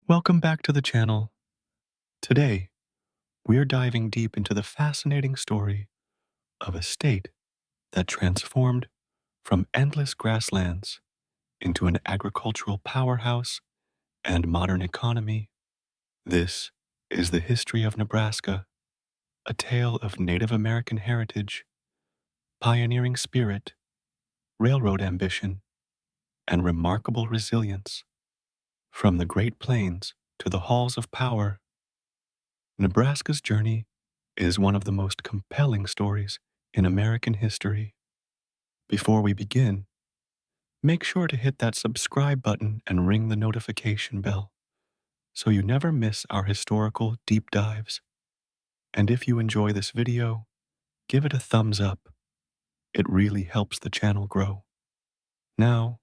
Welcome back to the channel. Today, we're diving deep into the fascinating story of a state that transformed from endless grasslands into an agricultural powerhouse and modern economy. This is the history of Nebraska, a tale of Native American heritage, pioneering spirit, railroad ambition, and remarkable resilience. From the Great Plains to the halls of power, Nebraska's journey is one of the most compelling stories in American history. Before we begin, make sure to hit that subscribe button and ring the notification bell so you never miss our historical deep dives. And if you enjoy this video, give it a thumbs up. It really helps the channel grow. Now,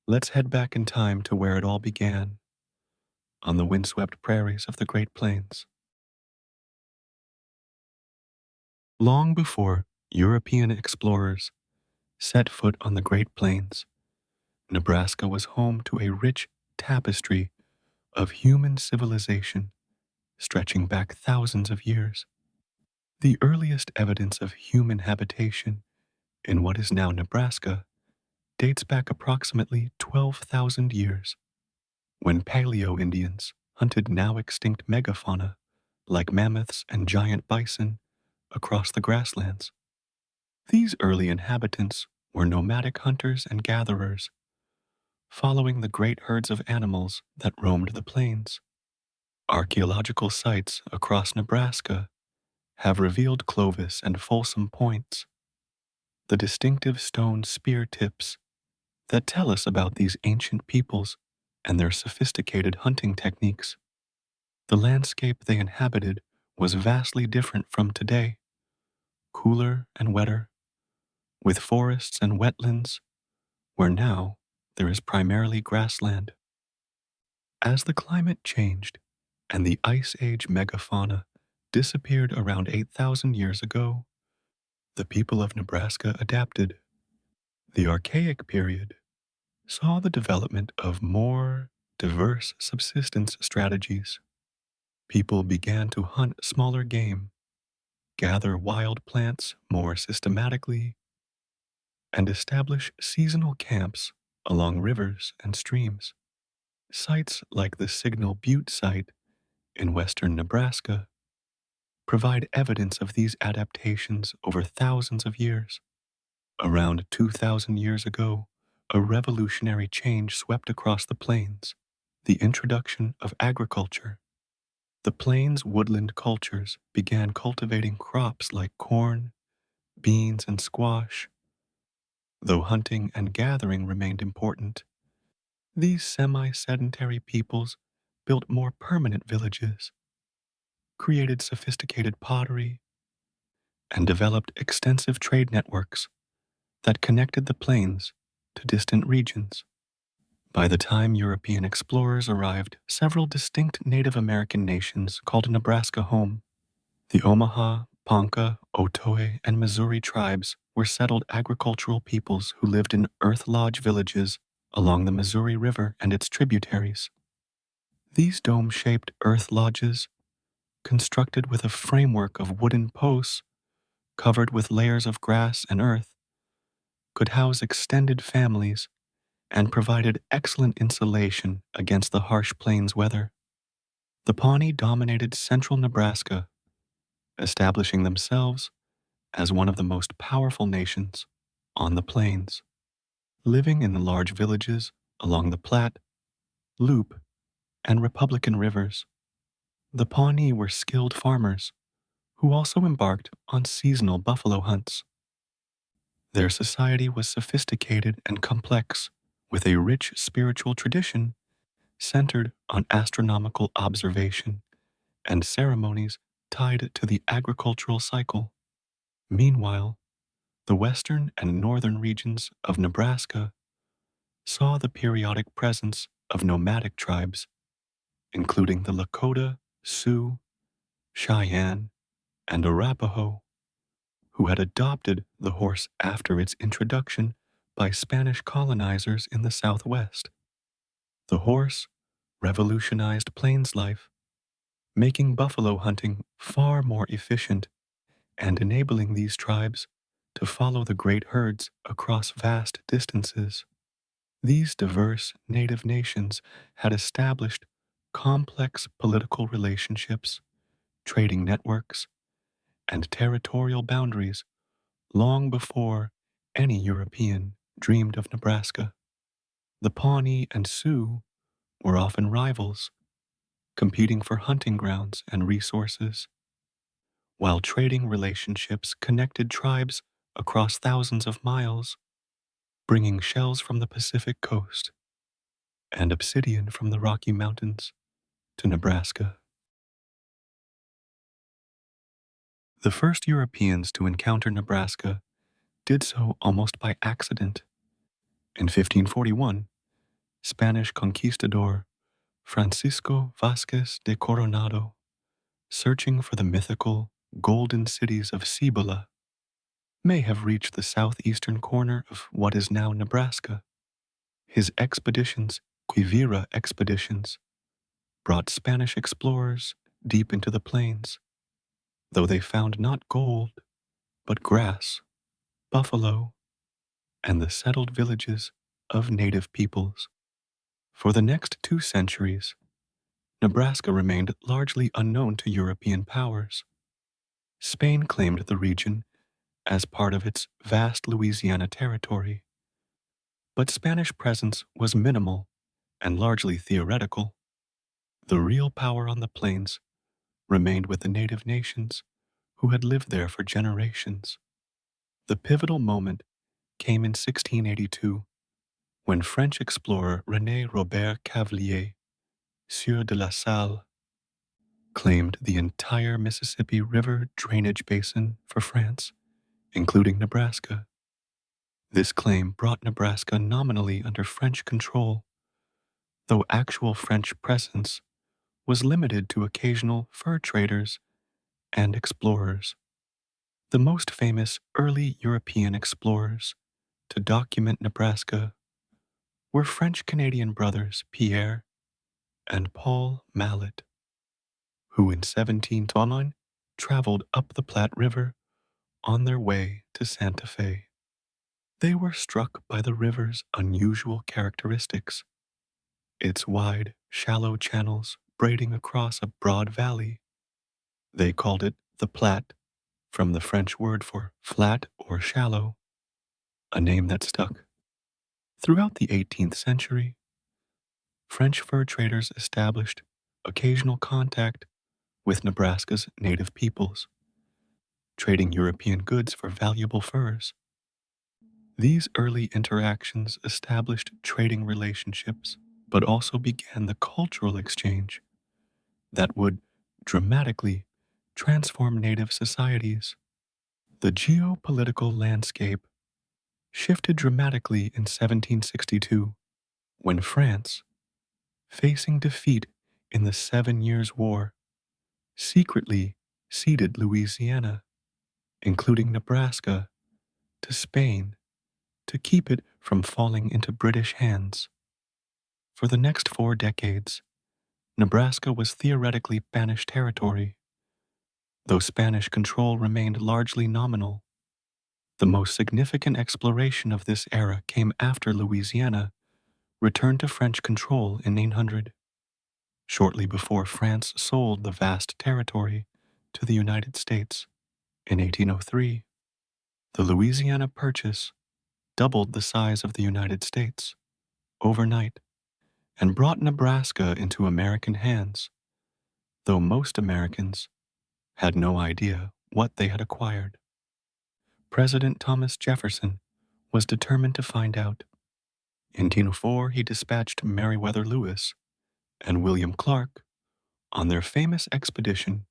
let's head back in time to where it all began, on the windswept prairies of the Great Plains. Long before European explorers set foot on the Great Plains, Nebraska was home to a rich tapestry of human civilization stretching back thousands of years. The earliest evidence of human habitation in what is now Nebraska dates back approximately 12,000 years, when Paleo-Indians hunted now extinct megafauna like mammoths and giant bison across the grasslands. These early inhabitants were nomadic hunters and gatherers, following the great herds of animals that roamed the plains. Archaeological sites across Nebraska have revealed Clovis and Folsom points, the distinctive stone spear tips that tell us about these ancient peoples and their sophisticated hunting techniques. The landscape they inhabited was vastly different from today, cooler and wetter, with forests and wetlands, where now there is primarily grassland. As the climate changed and the Ice Age megafauna disappeared around 8,000 years ago, the people of Nebraska adapted. The Archaic period saw the development of more diverse subsistence strategies. People began to hunt smaller game, gather wild plants more systematically, and establish seasonal camps along rivers and streams. Sites like the Signal Butte site in western Nebraska provide evidence of these adaptations over thousands of years. Around 2,000 years ago, a revolutionary change swept across the plains, the introduction of agriculture. The plains woodland cultures began cultivating crops like corn, beans, and squash. Though hunting and gathering remained important, these semi-sedentary peoples built more permanent villages, created sophisticated pottery, and developed extensive trade networks that connected the plains to distant regions. By the time European explorers arrived, several distinct Native American nations called Nebraska home. The Omaha, Ponca, Otoe, and Missouri tribes were settled agricultural peoples who lived in earth lodge villages along the Missouri River and its tributaries. These dome-shaped earth lodges, constructed with a framework of wooden posts covered with layers of grass and earth, could house extended families and provided excellent insulation against the harsh plains weather. The Pawnee dominated central Nebraska, establishing themselves as one of the most powerful nations on the plains. Living in the large villages along the Platte, Loup, and Republican rivers, the Pawnee were skilled farmers who also embarked on seasonal buffalo hunts. Their society was sophisticated and complex, with a rich spiritual tradition centered on astronomical observation and ceremonies tied to the agricultural cycle. Meanwhile, the western and northern regions of Nebraska saw the periodic presence of nomadic tribes, including the Lakota, Sioux, Cheyenne, and Arapaho, who had adopted the horse after its introduction by Spanish colonizers in the Southwest. The horse revolutionized plains life, making buffalo hunting far more efficient and enabling these tribes to follow the great herds across vast distances. These diverse native nations had established complex political relationships, trading networks, and territorial boundaries long before any European dreamed of Nebraska. The Pawnee and Sioux were often rivals, competing for hunting grounds and resources, while trading relationships connected tribes across thousands of miles, bringing shells from the Pacific coast and obsidian from the Rocky Mountains to Nebraska. The first Europeans to encounter Nebraska did so almost by accident. In 1541, Spanish conquistador Francisco Vázquez de Coronado, searching for the mythical golden cities of Cibola, may have reached the southeastern corner of what is now Nebraska. His expeditions, Quivira expeditions, brought Spanish explorers deep into the plains, though they found not gold, but grass, buffalo, and the settled villages of native peoples. For the next 2 centuries, Nebraska remained largely unknown to European powers. Spain claimed the region as part of its vast Louisiana territory, but Spanish presence was minimal and largely theoretical. The real power on the plains remained with the native nations who had lived there for generations. The pivotal moment came in 1682 when French explorer René Robert Cavelier, Sieur de la Salle, claimed the entire Mississippi River drainage basin for France, including Nebraska. This claim brought Nebraska nominally under French control, though actual French presence was limited to occasional fur traders and explorers. The most famous early European explorers to document Nebraska were French-Canadian brothers Pierre and Paul Mallet, who in 1729 traveled up the Platte River on their way to Santa Fe. They were struck by the river's unusual characteristics, its wide, shallow channels braiding across a broad valley. They called it the Platte, from the French word for flat or shallow, a name that stuck. Throughout the 18th century, French fur traders established occasional contact with Nebraska's native peoples, trading European goods for valuable furs. These early interactions established trading relationships, but also began the cultural exchange that would dramatically transform native societies. The geopolitical landscape shifted dramatically in 1762 when France, facing defeat in the 7 Years' War, secretly ceded Louisiana, including Nebraska, to Spain to keep it from falling into British hands. For the next 4 decades, Nebraska was theoretically Spanish territory, though Spanish control remained largely nominal. The most significant exploration of this era came after Louisiana returned to French control in 1800, shortly before France sold the vast territory to the United States in 1803. The Louisiana Purchase doubled the size of the United States overnight and brought Nebraska into American hands, though most Americans had no idea what they had acquired. President Thomas Jefferson was determined to find out. In 1804, he dispatched Meriwether Lewis and William Clark on their famous expedition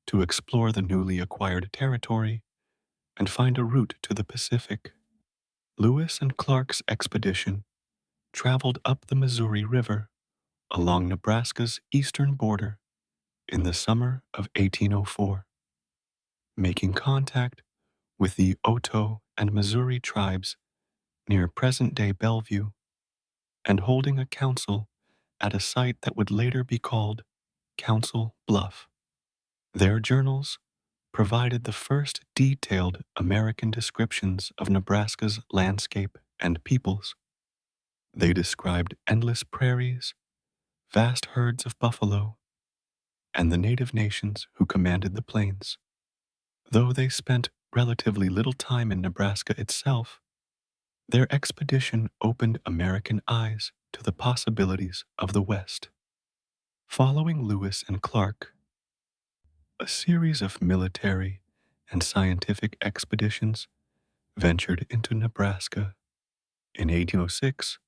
to explore the newly acquired territory and find a route to the Pacific. Lewis and Clark's expedition traveled up the Missouri River along Nebraska's eastern border in the summer of 1804, making contact with the Otoe and Missouri tribes near present-day Bellevue and holding a council at a site that would later be called Council Bluff. Their journals provided the first detailed American descriptions of Nebraska's landscape and peoples. They described endless prairies, vast herds of buffalo, and the native nations who commanded the plains. Though they spent relatively little time in Nebraska itself, their expedition opened American eyes to the possibilities of the West. Following Lewis and Clark, a series of military and scientific expeditions ventured into Nebraska. In 1806,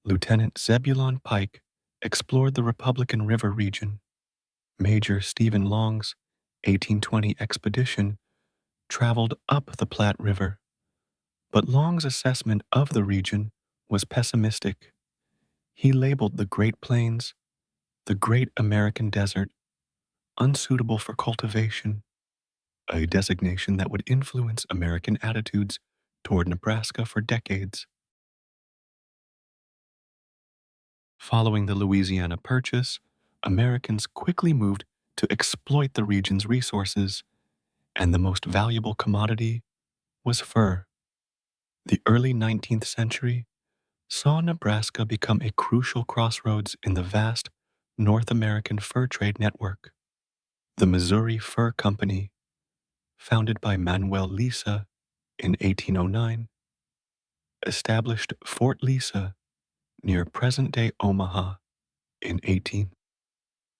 Lieutenant Zebulon Pike explored the Republican River region. Major Stephen Long's 1820 expedition traveled up the Platte River, but Long's assessment of the region was pessimistic. He labeled the Great Plains the Great American Desert, unsuitable for cultivation, a designation that would influence American attitudes toward Nebraska for decades. Following the Louisiana Purchase, Americans quickly moved to exploit the region's resources, and the most valuable commodity was fur. The early 19th century saw Nebraska become a crucial crossroads in the vast North American fur trade network. The Missouri Fur Company, founded by Manuel Lisa in 1809, established Fort Lisa near present-day Omaha in 18.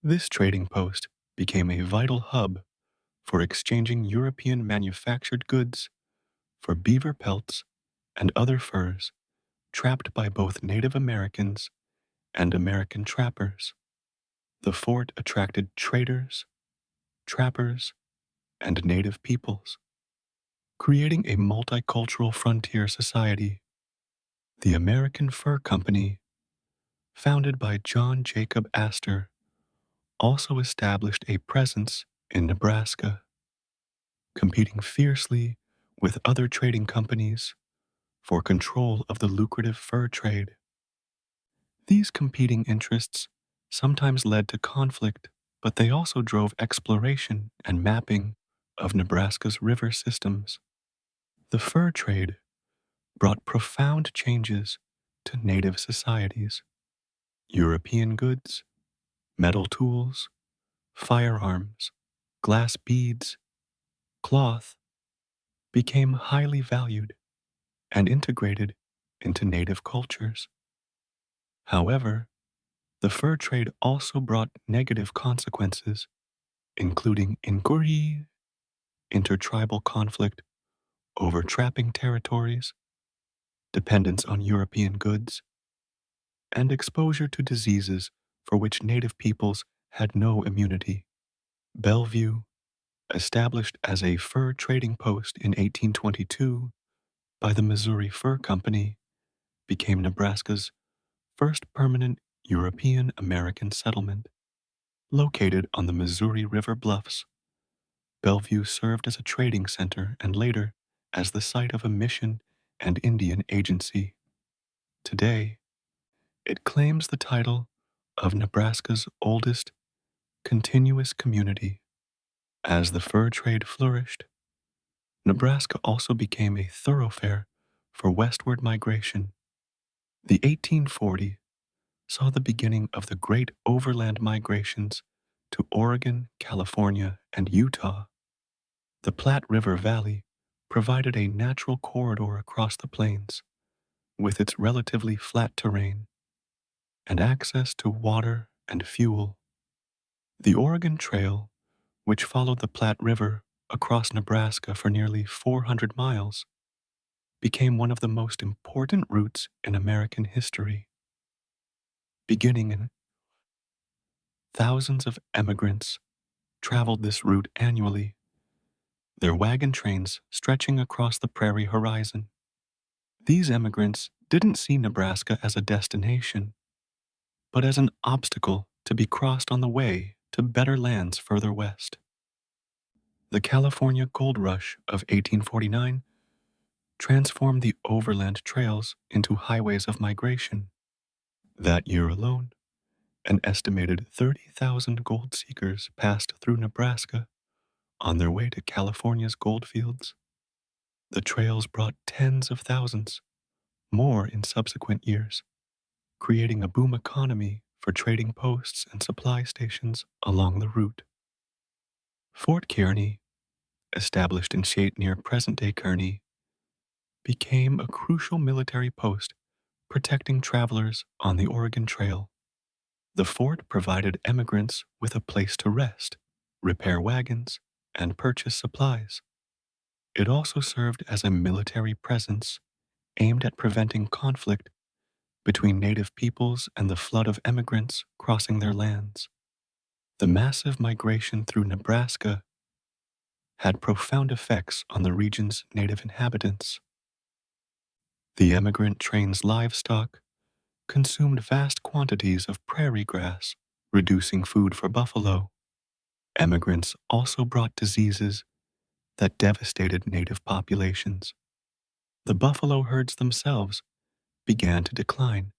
This trading post became a vital hub for exchanging European manufactured goods for beaver pelts and other furs trapped by both Native Americans and American trappers. The fort attracted traders, trappers, and native peoples, creating a multicultural frontier society. The American Fur Company, founded by John Jacob Astor, also established a presence in Nebraska, competing fiercely with other trading companies for control of the lucrative fur trade. These competing interests sometimes led to conflict, but they also drove exploration and mapping of Nebraska's river systems. The fur trade brought profound changes to native societies. European goods, metal tools, firearms, glass beads, cloth became highly valued and integrated into native cultures. However, the fur trade also brought negative consequences, including inquiry, intertribal conflict over trapping territories, dependence on European goods, and exposure to diseases for which native peoples had no immunity. Bellevue, established as a fur trading post in 1822 by the Missouri Fur Company, became Nebraska's first permanent European American settlement. Located on the Missouri River bluffs, Bellevue served as a trading center and later as the site of a mission and Indian agency. Today, it claims the title of Nebraska's oldest continuous community. As the fur trade flourished, Nebraska also became a thoroughfare for westward migration. The 1840 saw the beginning of the great overland migrations to Oregon, California, and Utah. The Platte River Valley provided a natural corridor across the plains, with its relatively flat terrain and access to water and fuel. The Oregon Trail, which followed the Platte River across Nebraska for nearly 400 miles, became one of the most important routes in American history. Beginning in thousands of emigrants traveled this route annually, their wagon trains stretching across the prairie horizon. These emigrants didn't see Nebraska as a destination, but as an obstacle to be crossed on the way to better lands further west. The California Gold Rush of 1849 transformed the overland trails into highways of migration. That year alone, An estimated 30,000 gold seekers passed through Nebraska on their way to California's gold fields. The trails brought tens of thousands, more in subsequent years, creating a boom economy for trading posts and supply stations along the route. Fort Kearny, established in Shate near present-day Kearny, became a crucial military post protecting travelers on the Oregon Trail. The fort provided emigrants with a place to rest, repair wagons, and purchase supplies. It also served as a military presence aimed at preventing conflict between native peoples and the flood of emigrants crossing their lands. The massive migration through Nebraska had profound effects on the region's native inhabitants. The emigrant train's livestock consumed vast quantities of prairie grass, reducing food for buffalo. Emigrants also brought diseases that devastated native populations. The buffalo herds themselves began to decline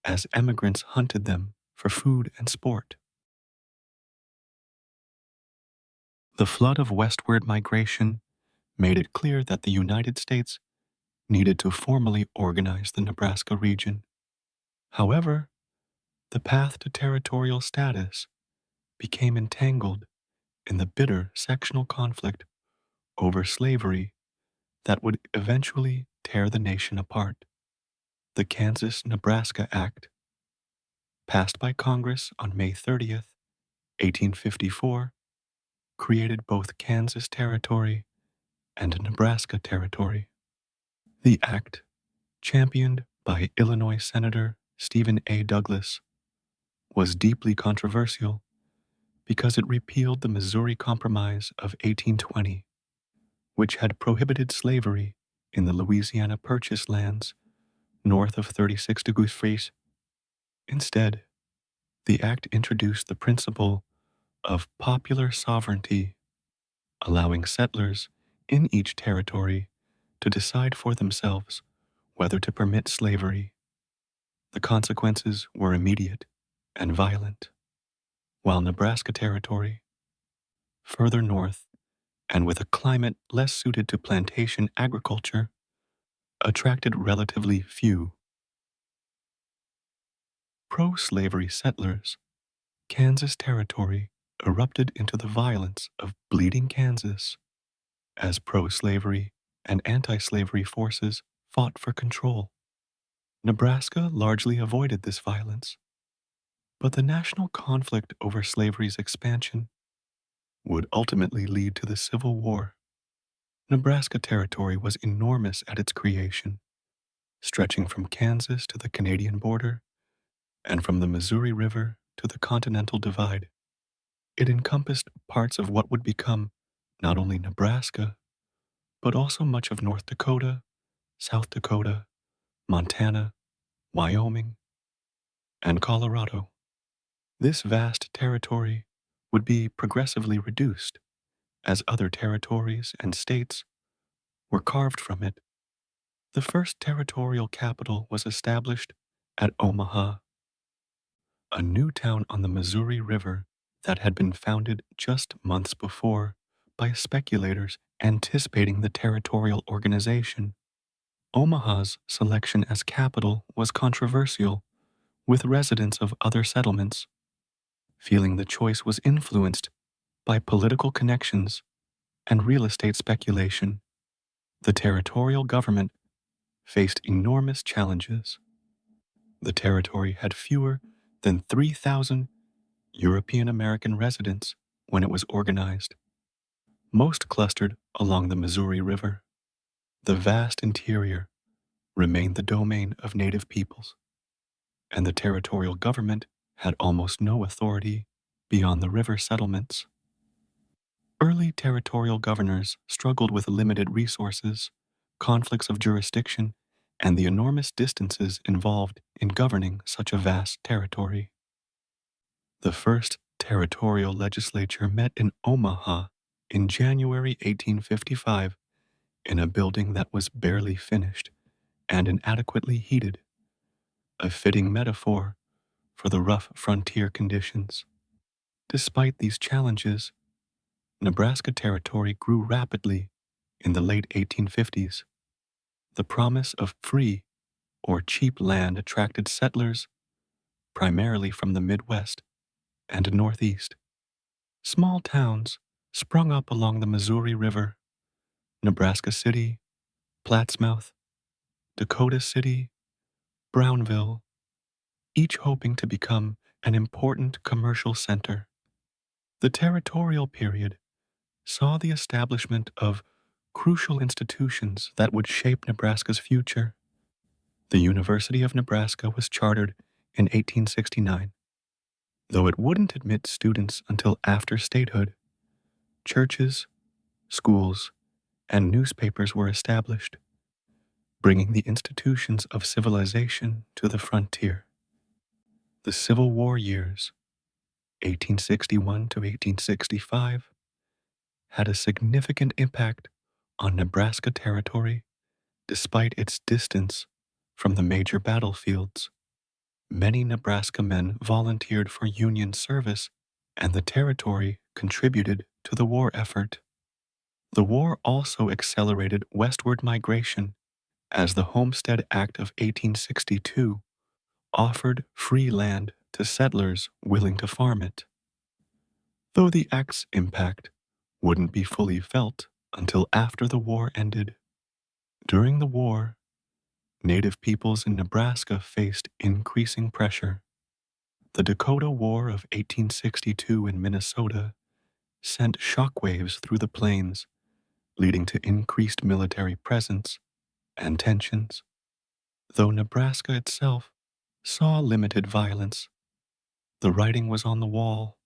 as emigrants hunted them for food and sport. The flood of westward migration made it clear that the United States needed to formally organize the Nebraska region. However, the path to territorial status became entangled in the bitter sectional conflict over slavery that would eventually tear the nation apart. The Kansas-Nebraska Act, passed by Congress on May 30th, 1854, created both Kansas Territory and Nebraska Territory. The act, championed by Illinois Senator Stephen A. Douglas, was deeply controversial because it repealed the Missouri Compromise of 1820, which had prohibited slavery in the Louisiana Purchase lands north of 36 degrees Fahrenheit. Instead, the act introduced the principle of popular sovereignty, allowing settlers in each territory to decide for themselves whether to permit slavery. The consequences were immediate and violent. While Nebraska Territory, further north and with a climate less suited to plantation agriculture, attracted relatively few pro-slavery settlers. Kansas Territory erupted into the violence of Bleeding Kansas as pro-slavery and anti-slavery forces fought for control. Nebraska largely avoided this violence, but the national conflict over slavery's expansion would ultimately lead to the Civil War. Nebraska Territory was enormous at its creation, stretching from Kansas to the Canadian border and from the Missouri River to the Continental Divide. It encompassed parts of what would become not only Nebraska, but also much of North Dakota, South Dakota, Montana, Wyoming, and Colorado. This vast territory would be progressively reduced as other territories and states were carved from it. The first territorial capital was established at Omaha, a new town on the Missouri River that had been founded just months before by speculators anticipating the territorial organization. Omaha's selection as capital was controversial, with residents of other settlements feeling the choice was influenced by political connections and real estate speculation. The territorial government faced enormous challenges. The territory had fewer than 3,000 European American residents when it was organized, most clustered along the Missouri River. The vast interior remained the domain of native peoples, and the territorial government had almost no authority beyond the river settlements. Early territorial governors struggled with limited resources, conflicts of jurisdiction, and the enormous distances involved in governing such a vast territory. The first territorial legislature met in Omaha in January 1855 in a building that was barely finished and inadequately heated, a fitting metaphor for the rough frontier conditions. Despite these challenges, Nebraska Territory grew rapidly in the late 1850s. The promise of free or cheap land attracted settlers primarily from the Midwest and Northeast. Small towns sprung up along the Missouri River: Nebraska City, Plattsmouth, Dakota City, Brownville, each hoping to become an important commercial center. The territorial period saw the establishment of crucial institutions that would shape Nebraska's future. The University of Nebraska was chartered in 1869. Though it wouldn't admit students until after statehood, churches, schools, and newspapers were established, bringing the institutions of civilization to the frontier. The Civil War years, 1861 to 1865, had a significant impact on Nebraska Territory despite its distance from the major battlefields. Many Nebraska men volunteered for Union service, and the territory contributed to the war effort. The war also accelerated westward migration, as the Homestead Act of 1862 offered free land to settlers willing to farm it. Though the act's impact wouldn't be fully felt until after the war ended. During the war, Native peoples in Nebraska faced increasing pressure. The Dakota War of 1862 in Minnesota sent shockwaves through the plains, leading to increased military presence and tensions. Though Nebraska itself saw limited violence, the writing was on the wall.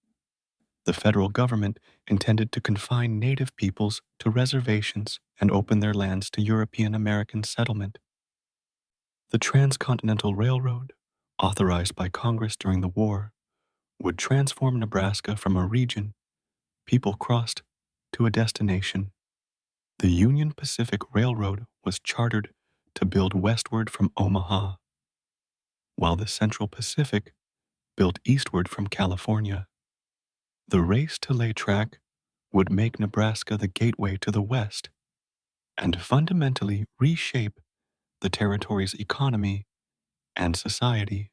The federal government intended to confine Native peoples to reservations and open their lands to European American settlement. The Transcontinental Railroad, authorized by Congress during the war, would transform Nebraska from a region people crossed to a destination. The Union Pacific Railroad was chartered to build westward from Omaha, while the Central Pacific built eastward from California. The race to lay track would make Nebraska the gateway to the West and fundamentally reshape the territory's economy and society.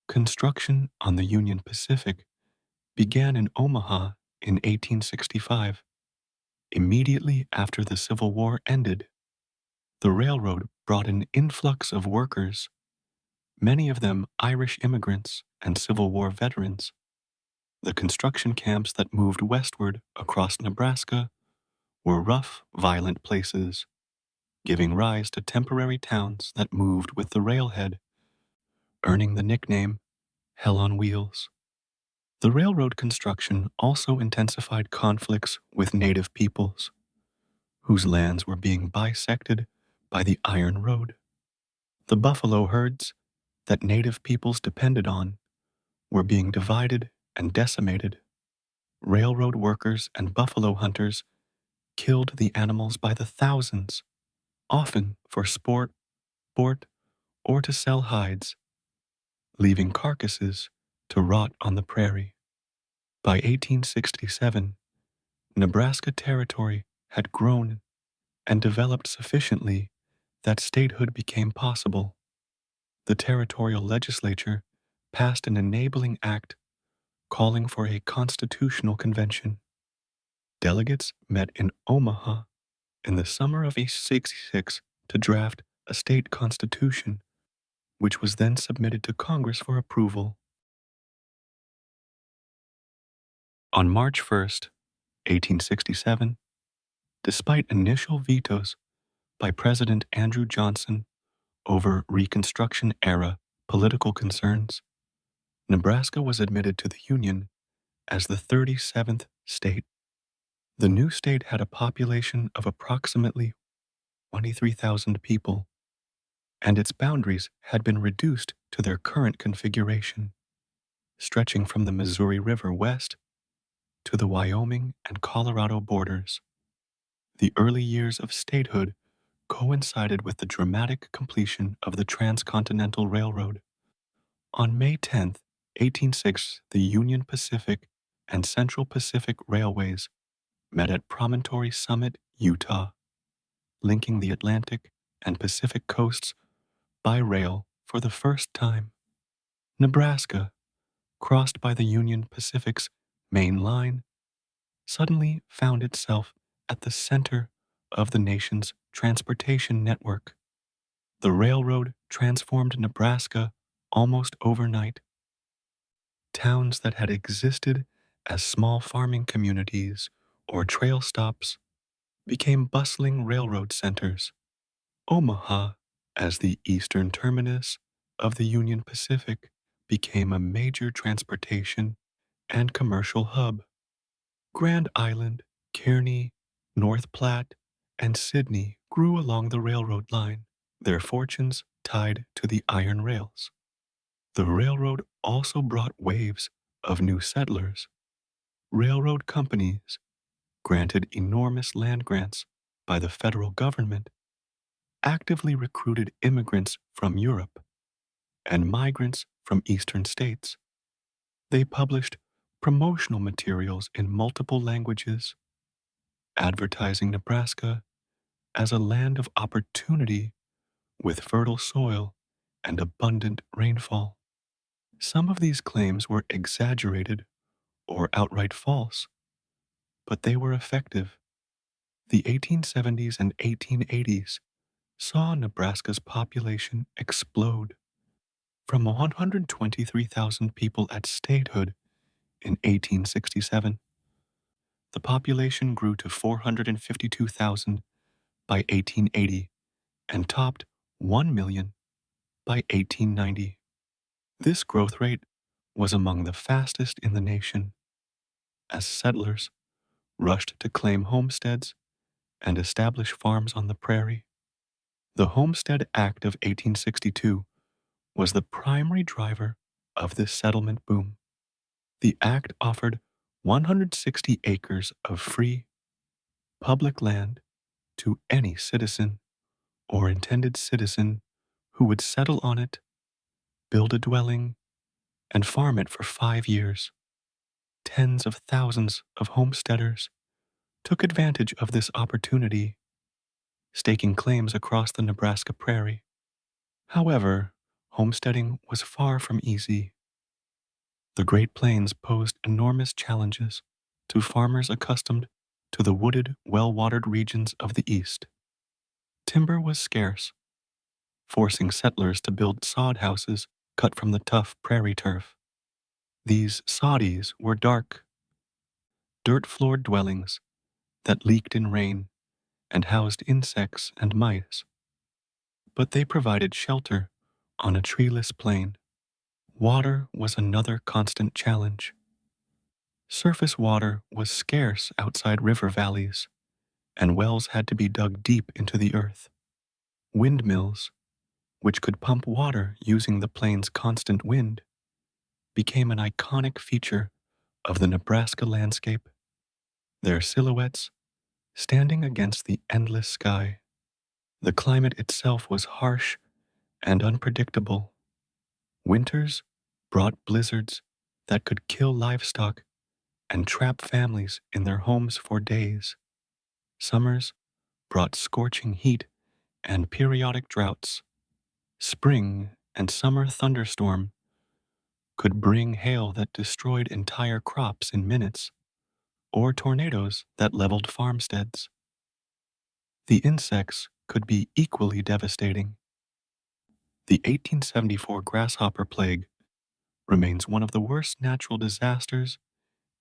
Construction on the Union Pacific began in Omaha in 1865. Immediately after the Civil War ended, the railroad brought an influx of workers, many of them Irish immigrants and Civil War veterans. The construction camps that moved westward across Nebraska were rough, violent places, giving rise to temporary towns that moved with the railhead, earning the nickname Hell on Wheels. The railroad construction also intensified conflicts with Native peoples, whose lands were being bisected by the Iron Road. The buffalo herds that Native peoples depended on were being divided and decimated. Railroad workers and buffalo hunters killed the animals by the thousands, often for sport, or to sell hides, leaving carcasses to rot on the prairie. By 1867, Nebraska Territory had grown and developed sufficiently that statehood became possible. The territorial legislature passed an enabling act calling for a constitutional convention. Delegates met in Omaha in the summer of 1866 to draft a state constitution, which was then submitted to Congress for approval. On March 1st, 1867, despite initial vetoes by President Andrew Johnson over Reconstruction-era political concerns, Nebraska was admitted to the Union as the 37th state. The new state had a population of approximately 23,000 people, and its boundaries had been reduced to their current configuration, stretching from the Missouri River west to the Wyoming and Colorado borders. The early years of statehood coincided with the dramatic completion of the Transcontinental Railroad. On May 10, 1806, the Union Pacific and Central Pacific Railways met at Promontory Summit, Utah, linking the Atlantic and Pacific coasts by rail for the first time. Nebraska, crossed by the Union Pacific's main line, suddenly found itself at the center of the nation's transportation network. The railroad transformed Nebraska almost overnight. Towns that had existed as small farming communities or trail stops became bustling railroad centers. Omaha, as the eastern terminus of the Union Pacific, became a major transportation and commercial hub. Grand Island, Kearney, North Platte, and Sydney grew along the railroad line, their fortunes tied to the iron rails. The railroad also brought waves of new settlers. Railroad companies, granted enormous land grants by the federal government, actively recruited immigrants from Europe and migrants from eastern states. They published promotional materials in multiple languages, advertising Nebraska as a land of opportunity with fertile soil and abundant rainfall. Some of these claims were exaggerated or outright false, but they were effective. The 1870s and 1880s saw Nebraska's population explode. From 123,000 people at statehood in 1867, the population grew to 452,000 by 1880 and topped 1 million by 1890. This growth rate was among the fastest in the nation, as settlers rushed to claim homesteads and establish farms on the prairie. The Homestead Act of 1862 was the primary driver of this settlement boom. The act offered 160 acres of free, public land to any citizen or intended citizen who would settle on it, build a dwelling, and farm it for 5 years. Tens of thousands of homesteaders took advantage of this opportunity, staking claims across the Nebraska prairie. However, homesteading was far from easy. The Great Plains posed enormous challenges to farmers accustomed to the wooded, well-watered regions of the East. Timber was scarce, forcing settlers to build sod houses cut from the tough prairie turf. These soddies were dark, dirt-floored dwellings that leaked in rain and housed insects and mice. But they provided shelter on a treeless plain. Water was another constant challenge. Surface water was scarce outside river valleys, and wells had to be dug deep into the earth. Windmills, which could pump water using the plain's constant wind, became an iconic feature of the Nebraska landscape, their silhouettes standing against the endless sky. The climate itself was harsh and unpredictable. Winters brought blizzards that could kill livestock and trap families in their homes for days. Summers brought scorching heat and periodic droughts. Spring and summer thunderstorm could bring hail that destroyed entire crops in minutes, or tornadoes that leveled farmsteads. The insects could be equally devastating. The 1874 grasshopper plague remains one of the worst natural disasters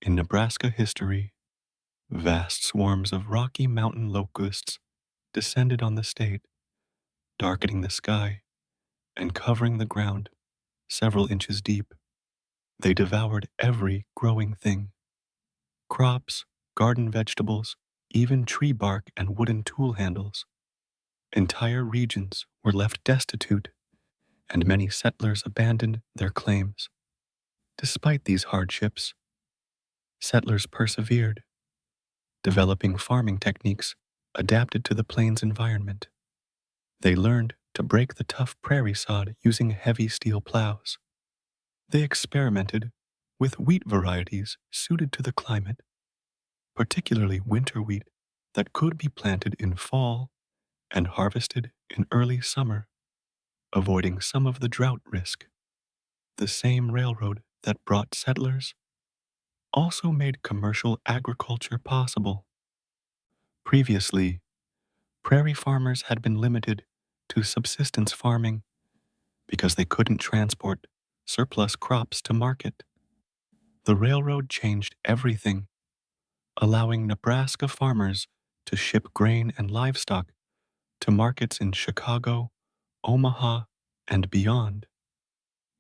in Nebraska history. Vast swarms of Rocky Mountain locusts descended on the state, darkening the sky and covering the ground several inches deep. They devoured every growing thing: crops, garden vegetables, even tree bark and wooden tool handles. Entire regions were left destitute, and many settlers abandoned their claims. Despite these hardships, settlers persevered, developing farming techniques adapted to the plains environment. They learned to break the tough prairie sod using heavy steel plows. They experimented with wheat varieties suited to the climate, particularly winter wheat that could be planted in fall and harvested in early summer, avoiding some of the drought risk. The same railroad that brought settlers also made commercial agriculture possible. Previously, prairie farmers had been limited to subsistence farming because they couldn't transport surplus crops to market. The railroad changed everything, allowing Nebraska farmers to ship grain and livestock to markets in Chicago, Omaha, and beyond.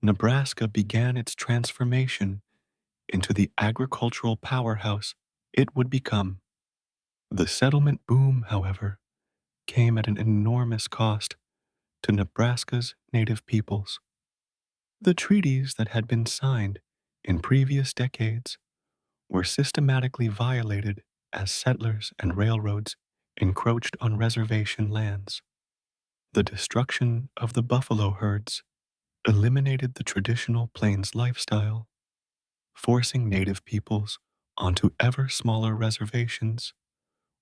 Nebraska began its transformation into the agricultural powerhouse it would become. The settlement boom, however, came at an enormous cost to Nebraska's native peoples. The treaties that had been signed in previous decades were systematically violated as settlers and railroads encroached on reservation lands. The destruction of the buffalo herds eliminated the traditional plains lifestyle, forcing native peoples onto ever smaller reservations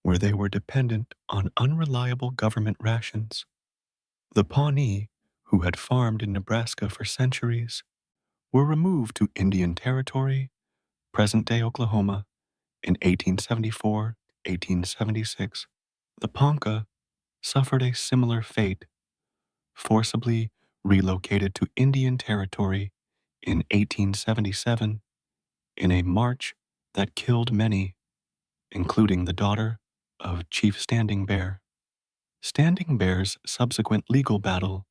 where they were dependent on unreliable government rations. The Pawnee, who had farmed in Nebraska for centuries, were removed to Indian Territory, present-day Oklahoma, in 1874-1876. The Ponca suffered a similar fate, forcibly relocated to Indian Territory in 1877 in a march that killed many, including the daughter of Chief Standing Bear. Standing Bear's subsequent legal battle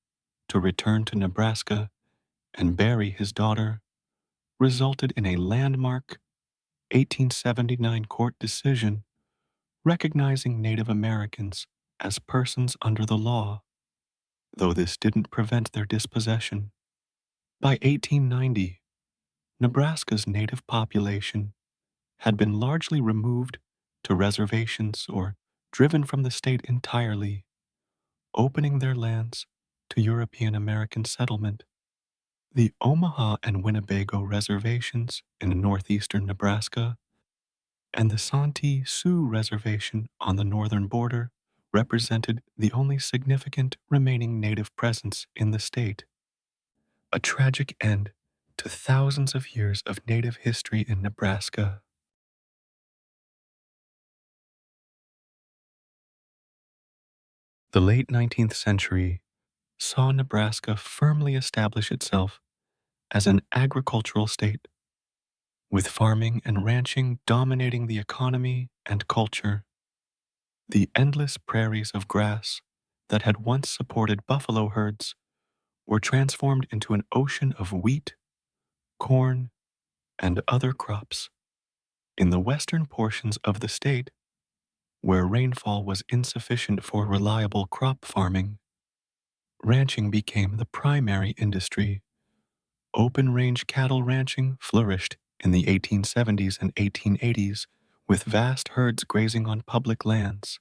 to return to Nebraska and bury his daughter resulted in a landmark 1879 court decision recognizing Native Americans as persons under the law, though this didn't prevent their dispossession. By 1890, Nebraska's native population had been largely removed to reservations or driven from the state entirely, opening their lands to European American settlement. The Omaha and Winnebago reservations in northeastern Nebraska and the Santee Sioux Reservation on the northern border represented the only significant remaining native presence in the state. A tragic end to thousands of years of native history in Nebraska. The late 19th century saw Nebraska firmly establish itself as an agricultural state, with farming and ranching dominating the economy and culture. The endless prairies of grass that had once supported buffalo herds were transformed into an ocean of wheat, corn, and other crops. In the western portions of the state, where rainfall was insufficient for reliable crop farming, ranching became the primary industry. Open range cattle ranching flourished in the 1870s and 1880s with vast herds grazing on public lands.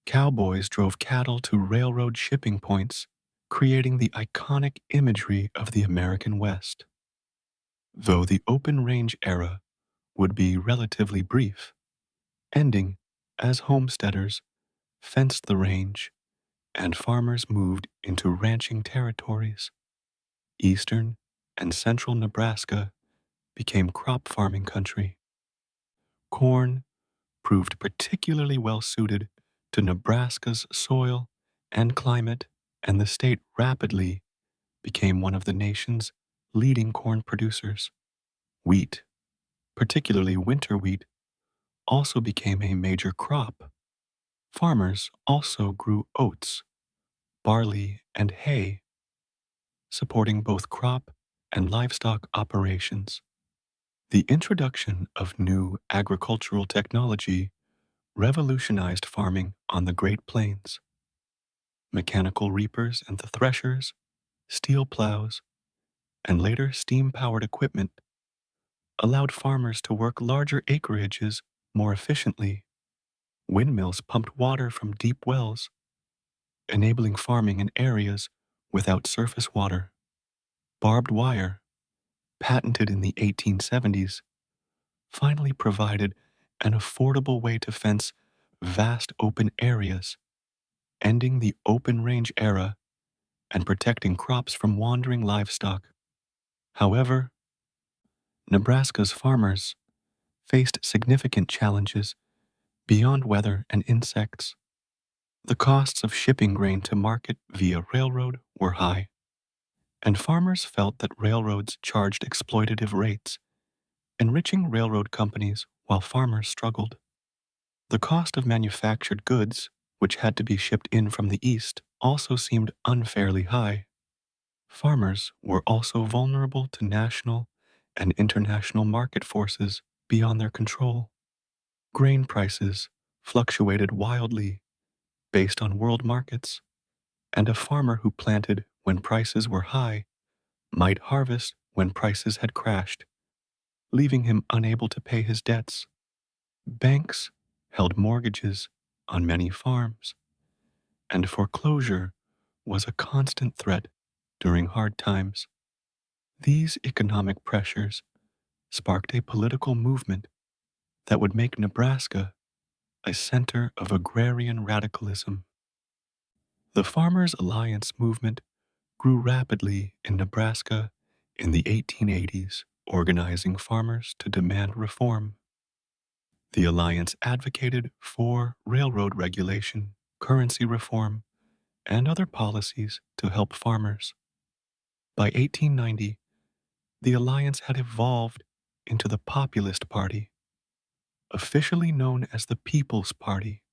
Cowboys drove cattle to railroad shipping points, creating the iconic imagery of the American West. Though the open range era would be relatively brief, ending as homesteaders fenced the range and farmers moved into ranching territories. Eastern and central Nebraska became crop farming country. Corn proved particularly well suited to Nebraska's soil and climate, and the state rapidly became one of the nation's leading corn producers. Wheat, particularly winter wheat, also became a major crop. Farmers also grew oats, barley, and hay, supporting both crop and livestock operations. The introduction of new agricultural technology revolutionized farming on the Great Plains. Mechanical reapers and the threshers, steel plows, and later steam-powered equipment allowed farmers to work larger acreages more efficiently. Windmills pumped water from deep wells, enabling farming in areas without surface water. Barbed wire, patented in the 1870s, finally provided an affordable way to fence vast open areas, ending the open range era and protecting crops from wandering livestock. However, Nebraska's farmers faced significant challenges beyond weather and insects. The costs of shipping grain to market via railroad were high, and farmers felt that railroads charged exploitative rates, enriching railroad companies while farmers struggled. The cost of manufactured goods, which had to be shipped in from the east, also seemed unfairly high. Farmers were also vulnerable to national and international market forces beyond their control. Grain prices fluctuated wildly based on world markets, and a farmer who planted when prices were high might harvest when prices had crashed, leaving him unable to pay his debts. Banks held mortgages on many farms, and foreclosure was a constant threat during hard times. These economic pressures sparked a political movement that would make Nebraska a center of agrarian radicalism. The Farmers' Alliance movement grew rapidly in Nebraska in the 1880s, organizing farmers to demand reform. The alliance advocated for railroad regulation, currency reform, and other policies to help farmers. By 1890, the alliance had evolved into the Populist Party, officially known as the People's Party,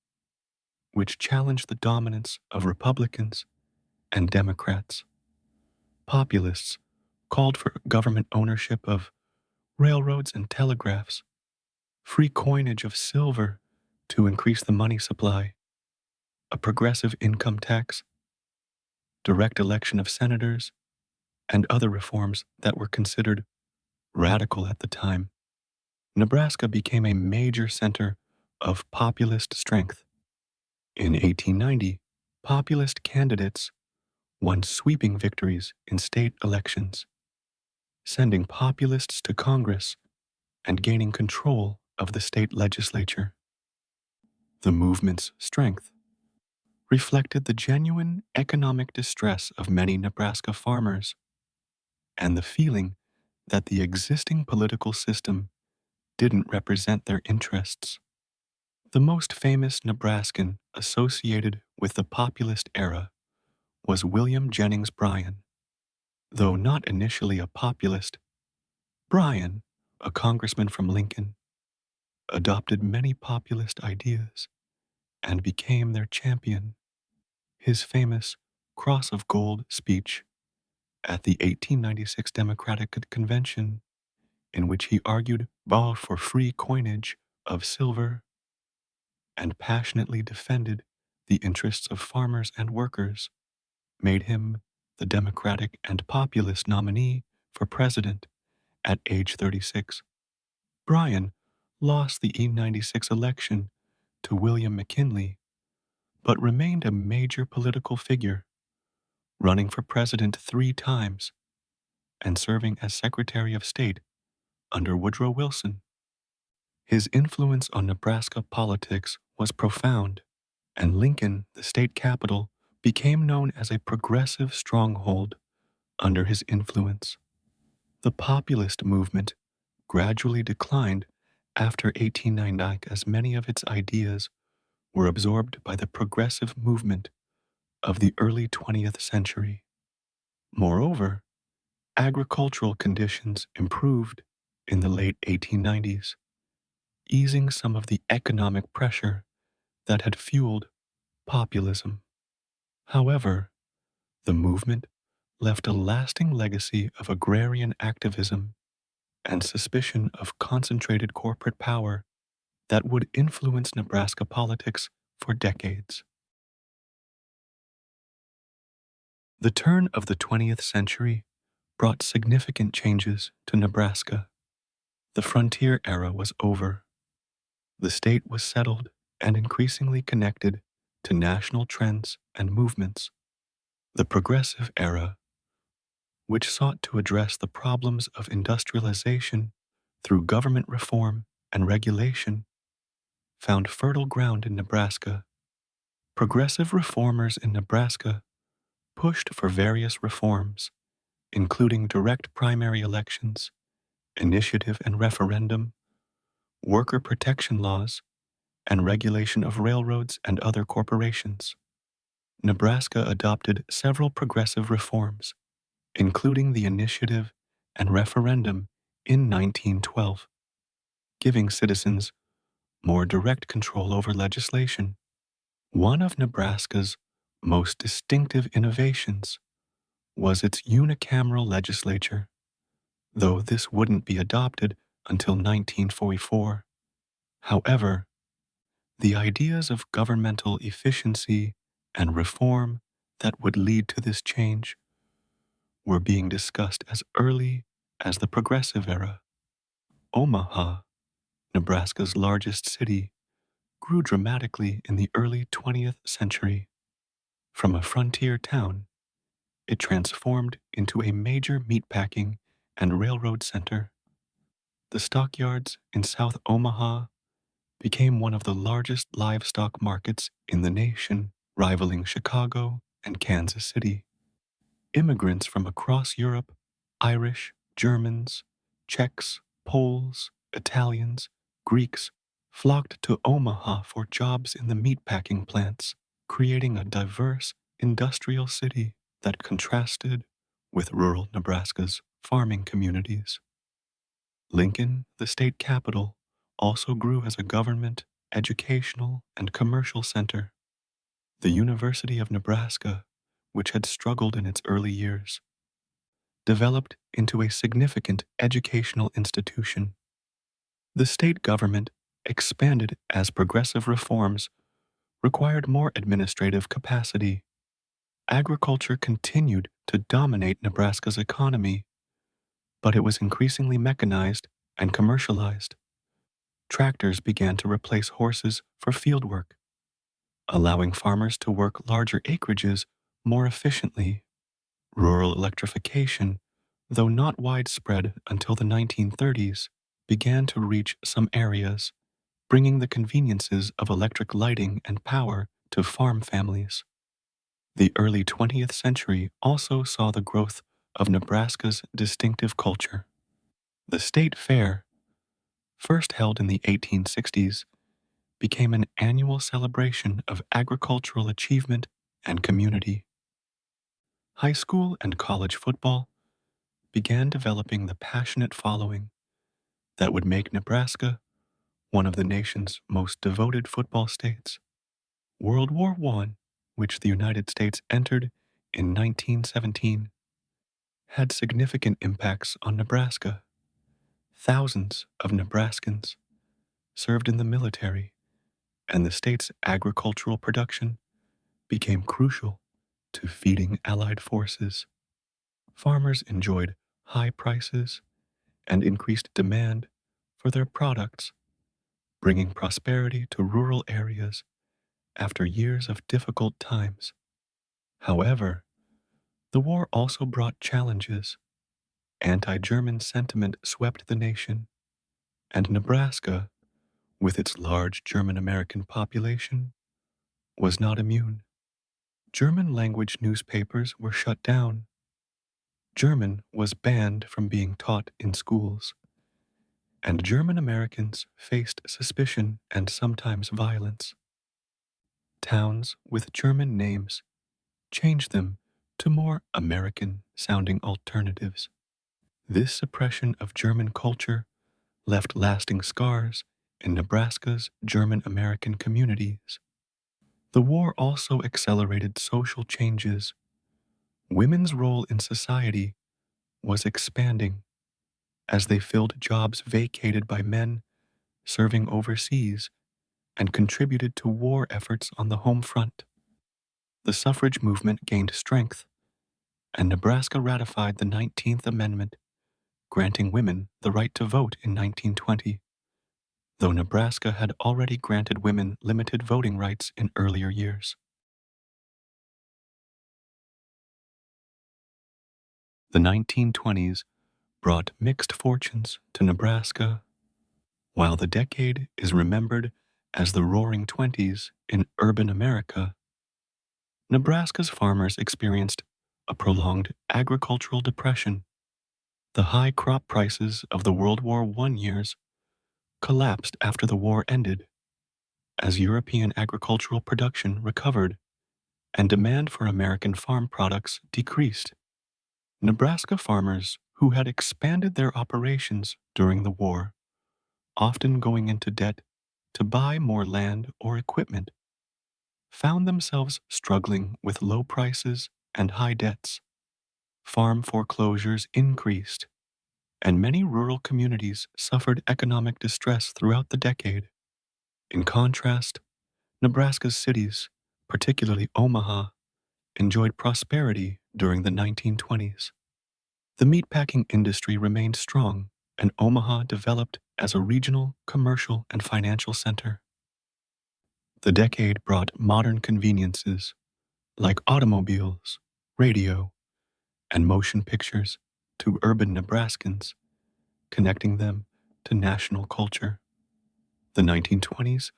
which challenged the dominance of Republicans and Democrats. Populists called for government ownership of railroads and telegraphs, free coinage of silver to increase the money supply, a progressive income tax, direct election of senators, and other reforms that were considered radical at the time. Nebraska became a major center of populist strength. In 1890, populist candidates won sweeping victories in state elections, sending populists to Congress and gaining control of the state legislature. The movement's strength reflected the genuine economic distress of many Nebraska farmers and the feeling that the existing political system didn't represent their interests. The most famous Nebraskan associated with the populist era was William Jennings Bryan. Though not initially a populist, Bryan, a congressman from Lincoln, adopted many populist ideas and became their champion. His famous Cross of Gold speech at the 1896 Democratic Convention, in which he argued both for free coinage of silver and passionately defended the interests of farmers and workers, made him the Democratic and populist nominee for president at age 36. Bryan lost the E96 election to William McKinley, but remained a major political figure, running for president 3 times and serving as Secretary of State under Woodrow Wilson. His influence on Nebraska politics was profound, and Lincoln, the state capital, became known as a progressive stronghold under his influence. The populist movement gradually declined after 1899 as many of its ideas were absorbed by the progressive movement of the early 20th century. Moreover, agricultural conditions improved in the late 1890s, easing some of the economic pressure that had fueled populism. However, the movement left a lasting legacy of agrarian activism and suspicion of concentrated corporate power that would influence Nebraska politics for decades. The turn of the 20th century brought significant changes to Nebraska. The frontier era was over. The state was settled and increasingly connected to national trends and movements. The progressive era which sought to address the problems of industrialization through government reform and regulation, found fertile ground in Nebraska. Progressive reformers in Nebraska pushed for various reforms, including direct primary elections, initiative and referendum, worker protection laws, and regulation of railroads and other corporations. Nebraska adopted several progressive reforms, including the initiative and referendum in 1912, giving citizens more direct control over legislation. One of Nebraska's most distinctive innovations was its unicameral legislature, though this wouldn't be adopted until 1944. However, the ideas of governmental efficiency and reform that would lead to this change were being discussed as early as the Progressive era. Omaha, Nebraska's largest city, grew dramatically in the early 20th century. From a frontier town, it transformed into a major meatpacking and railroad center. The stockyards in South Omaha became one of the largest livestock markets in the nation, rivaling Chicago and Kansas City. Immigrants from across Europe, Irish, Germans, Czechs, Poles, Italians, Greeks, flocked to Omaha for jobs in the meatpacking plants, creating a diverse industrial city that contrasted with rural Nebraska's farming communities. Lincoln, the state capital, also grew as a government, educational, and commercial center. The University of Nebraska, which had struggled in its early years, developed into a significant educational institution. The state government expanded as progressive reforms required more administrative capacity. Agriculture continued to dominate Nebraska's economy, but it was increasingly mechanized and commercialized. Tractors began to replace horses for field work, allowing farmers to work larger acreages more efficiently. Rural electrification, though not widespread until the 1930s, began to reach some areas, bringing the conveniences of electric lighting and power to farm families. The early 20th century also saw the growth of Nebraska's distinctive culture. The state fair, first held in the 1860s, became an annual celebration of agricultural achievement and community. High school and college football began developing the passionate following that would make Nebraska one of the nation's most devoted football states. World War I, which the United States entered in 1917, had significant impacts on Nebraska. Thousands of Nebraskans served in the military, and the state's agricultural production became crucial to feeding Allied forces. Farmers enjoyed high prices and increased demand for their products, bringing prosperity to rural areas after years of difficult times. However, the war also brought challenges. Anti-German sentiment swept the nation, and Nebraska, with its large German-American population, was not immune. German-language newspapers were shut down. German was banned from being taught in schools, and German Americans faced suspicion and sometimes violence. Towns with German names changed them to more American-sounding alternatives. This suppression of German culture left lasting scars in Nebraska's German American communities. The war also accelerated social changes. Women's role in society was expanding as they filled jobs vacated by men serving overseas and contributed to war efforts on the home front. The suffrage movement gained strength, and Nebraska ratified the 19th Amendment, granting women the right to vote in 1920, though Nebraska had already granted women limited voting rights in earlier years. The 1920s brought mixed fortunes to Nebraska, while the decade is remembered as the Roaring Twenties in urban America. Nebraska's farmers experienced a prolonged agricultural depression. The high crop prices of the World War I years collapsed after the war ended, as European agricultural production recovered and demand for American farm products decreased. Nebraska farmers who had expanded their operations during the war, often going into debt to buy more land or equipment, found themselves struggling with low prices and high debts. Farm foreclosures increased, and many rural communities suffered economic distress throughout the decade. In contrast, Nebraska's cities, particularly Omaha, enjoyed prosperity during the 1920s. The meatpacking industry remained strong, and Omaha developed as a regional, commercial, and financial center. The decade brought modern conveniences like automobiles, radio, and motion pictures to urban Nebraskans, connecting them to national culture. The 1920s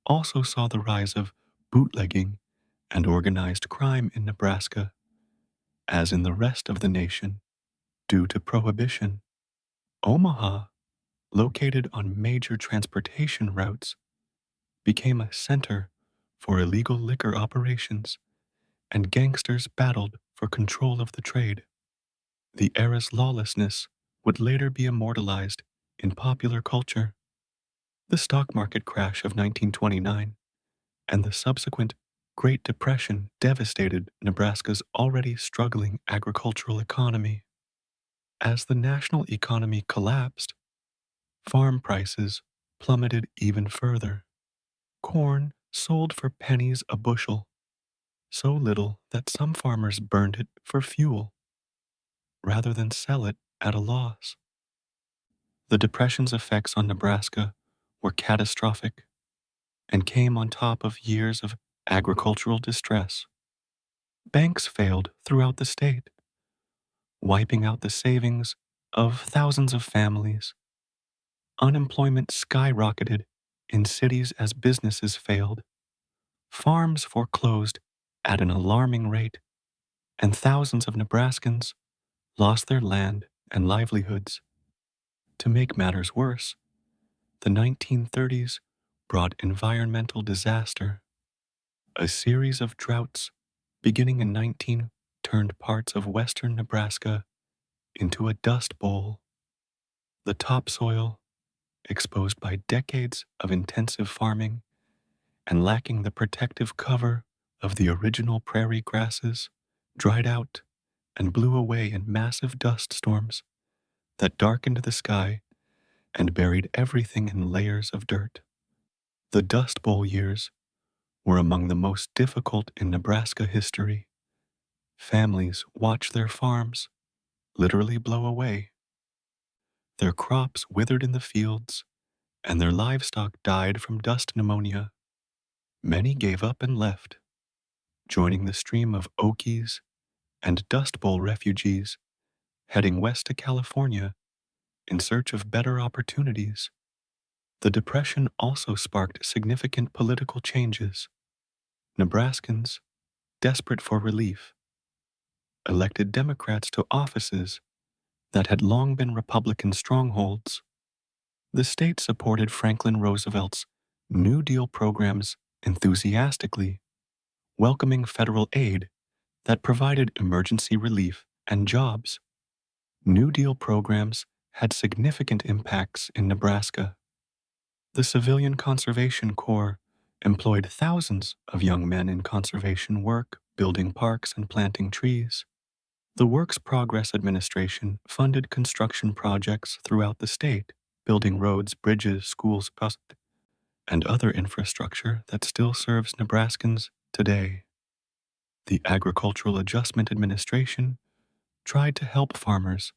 also saw the rise of bootlegging and organized crime in Nebraska, as in the rest of the nation, due to prohibition. Omaha, located on major transportation routes, became a center for illegal liquor operations, and gangsters battled for control of the trade. The era's lawlessness would later be immortalized in popular culture. The stock market crash of 1929 and the subsequent Great Depression devastated Nebraska's already struggling agricultural economy. As the national economy collapsed, farm prices plummeted even further. Corn sold for pennies a bushel, so little that some farmers burned it for fuel rather than sell it at a loss. The Depression's effects on Nebraska were catastrophic and came on top of years of agricultural distress. Banks failed throughout the state, wiping out the savings of thousands of families. Unemployment skyrocketed in cities as businesses failed. Farms foreclosed at an alarming rate, and thousands of Nebraskans lost their land and livelihoods. To make matters worse, the 1930s brought environmental disaster. A series of droughts, beginning in 19, turned parts of western Nebraska into a dust bowl. The topsoil, exposed by decades of intensive farming and lacking the protective cover of the original prairie grasses, dried out and blew away in massive dust storms that darkened the sky and buried everything in layers of dirt. The Dust Bowl years were among the most difficult in Nebraska history. Families watched their farms literally blow away. Their crops withered in the fields, and their livestock died from dust pneumonia. Many gave up and left, joining the stream of Okies and Dust Bowl refugees heading west to California in search of better opportunities. The Depression also sparked significant political changes. Nebraskans, desperate for relief, elected Democrats to offices that had long been Republican strongholds. The state supported Franklin Roosevelt's New Deal programs enthusiastically, welcoming federal aid that provided emergency relief and jobs. New Deal programs had significant impacts in Nebraska. The Civilian Conservation Corps employed thousands of young men in conservation work, building parks and planting trees. The Works Progress Administration funded construction projects throughout the state, building roads, bridges, schools, and other infrastructure that still serves Nebraskans today. The Agricultural Adjustment Administration tried to help farmers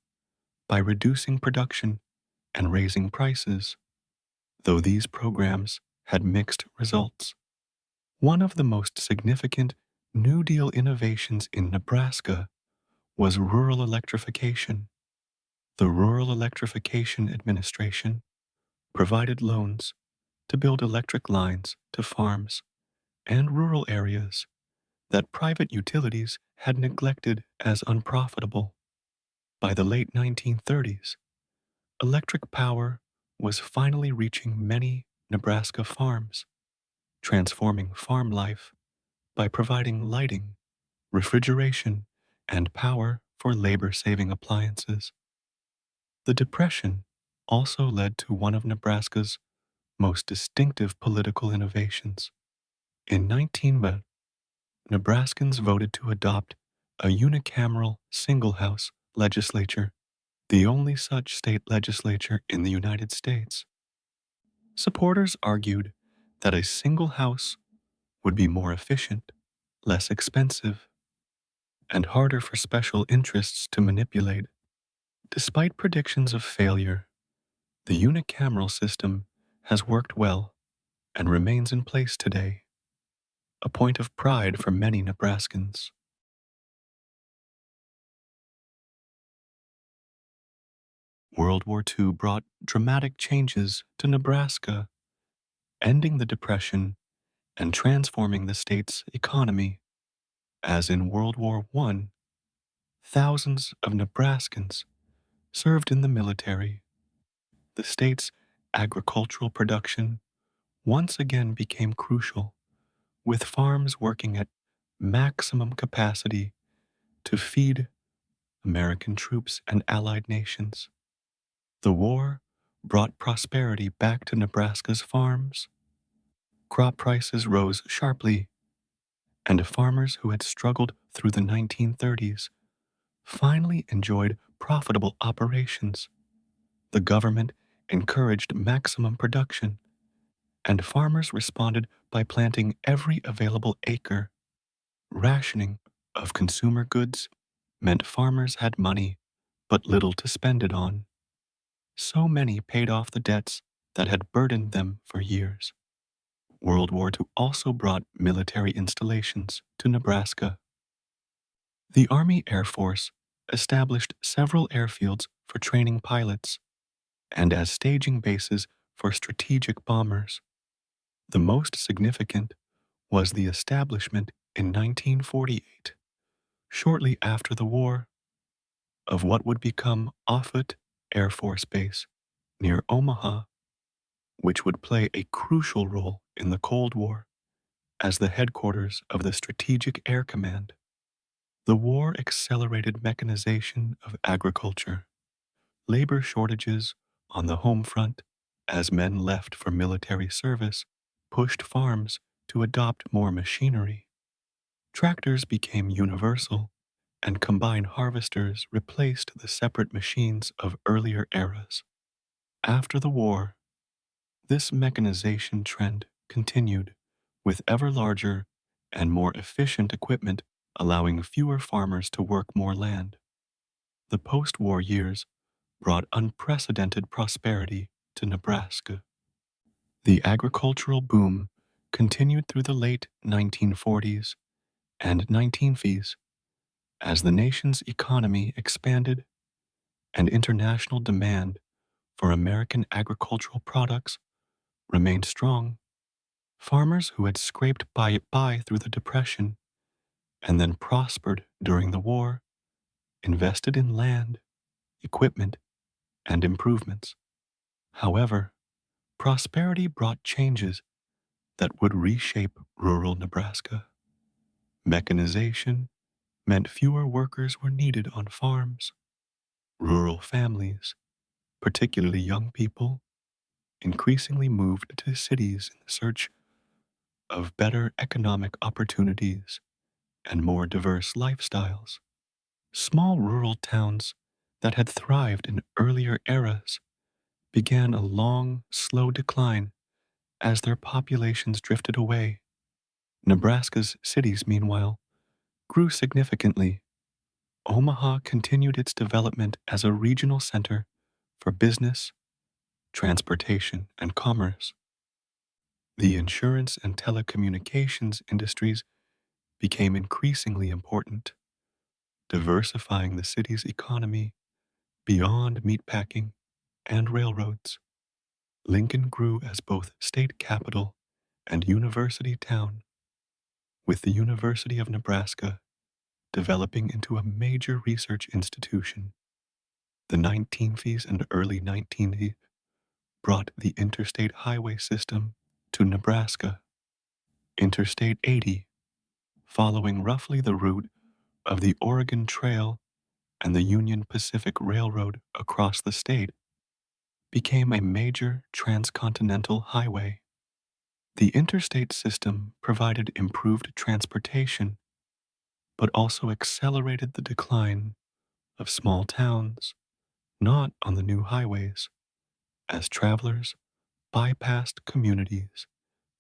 by reducing production and raising prices, though these programs had mixed results. One of the most significant New Deal innovations in Nebraska was rural electrification. The Rural Electrification Administration provided loans to build electric lines to farms and rural areas that private utilities had neglected as unprofitable. By the late 1930s, electric power was finally reaching many Nebraska farms, transforming farm life by providing lighting, refrigeration, and power for labor-saving appliances. The Depression also led to one of Nebraska's most distinctive political innovations. In 1910, Nebraskans voted to adopt a unicameral single-house legislature, the only such state legislature in the United States. Supporters argued that a single house would be more efficient, less expensive, and harder for special interests to manipulate. Despite predictions of failure, the unicameral system has worked well and remains in place today, a point of pride for many Nebraskans. World War II brought dramatic changes to Nebraska, ending the Depression and transforming the state's economy. As in World War I, thousands of Nebraskans served in the military. The state's agricultural production once again became crucial, with farms working at maximum capacity to feed American troops and allied nations. The war brought prosperity back to Nebraska's farms. Crop prices rose sharply, and farmers who had struggled through the 1930s finally enjoyed profitable operations. The government encouraged maximum production, and farmers responded by planting every available acre. Rationing of consumer goods meant farmers had money, but little to spend it on. So many paid off the debts that had burdened them for years. World War II also brought military installations to Nebraska. The Army Air Force established several airfields for training pilots and as staging bases for strategic bombers. The most significant was the establishment in 1948, shortly after the war, of what would become Offutt Air Force Base near Omaha, which would play a crucial role in the Cold War as the headquarters of the Strategic Air Command. The war accelerated mechanization of agriculture. Labor shortages on the home front, as men left for military service, pushed farms to adopt more machinery. Tractors became universal, and combine harvesters replaced the separate machines of earlier eras. After the war, this mechanization trend continued, with ever larger and more efficient equipment allowing fewer farmers to work more land. The post-war years brought unprecedented prosperity to Nebraska. The agricultural boom continued through the late 1940s and 1950s as the nation's economy expanded and international demand for American agricultural products remained strong. Farmers who had scraped by through the Depression and then prospered during the war invested in land, equipment, and improvements. However, prosperity brought changes that would reshape rural Nebraska. Mechanization meant fewer workers were needed on farms. Rural families, particularly young people, increasingly moved to cities in search of better economic opportunities and more diverse lifestyles. Small rural towns that had thrived in earlier eras began a long, slow decline as their populations drifted away. Nebraska's cities, meanwhile, grew significantly. Omaha continued its development as a regional center for business, transportation, and commerce. The insurance and telecommunications industries became increasingly important. diversifying the city's economy beyond meatpacking and railroads. Lincoln grew as both state capital and university town, with the University of Nebraska developing into a major research institution. The 1950s and early 1980s brought the interstate highway system to Nebraska. Interstate 80, following roughly the route of the Oregon Trail and the Union Pacific Railroad across the state, became a major transcontinental highway. The interstate system provided improved transportation, but also accelerated the decline of small towns not on the new highways, as travelers bypassed communities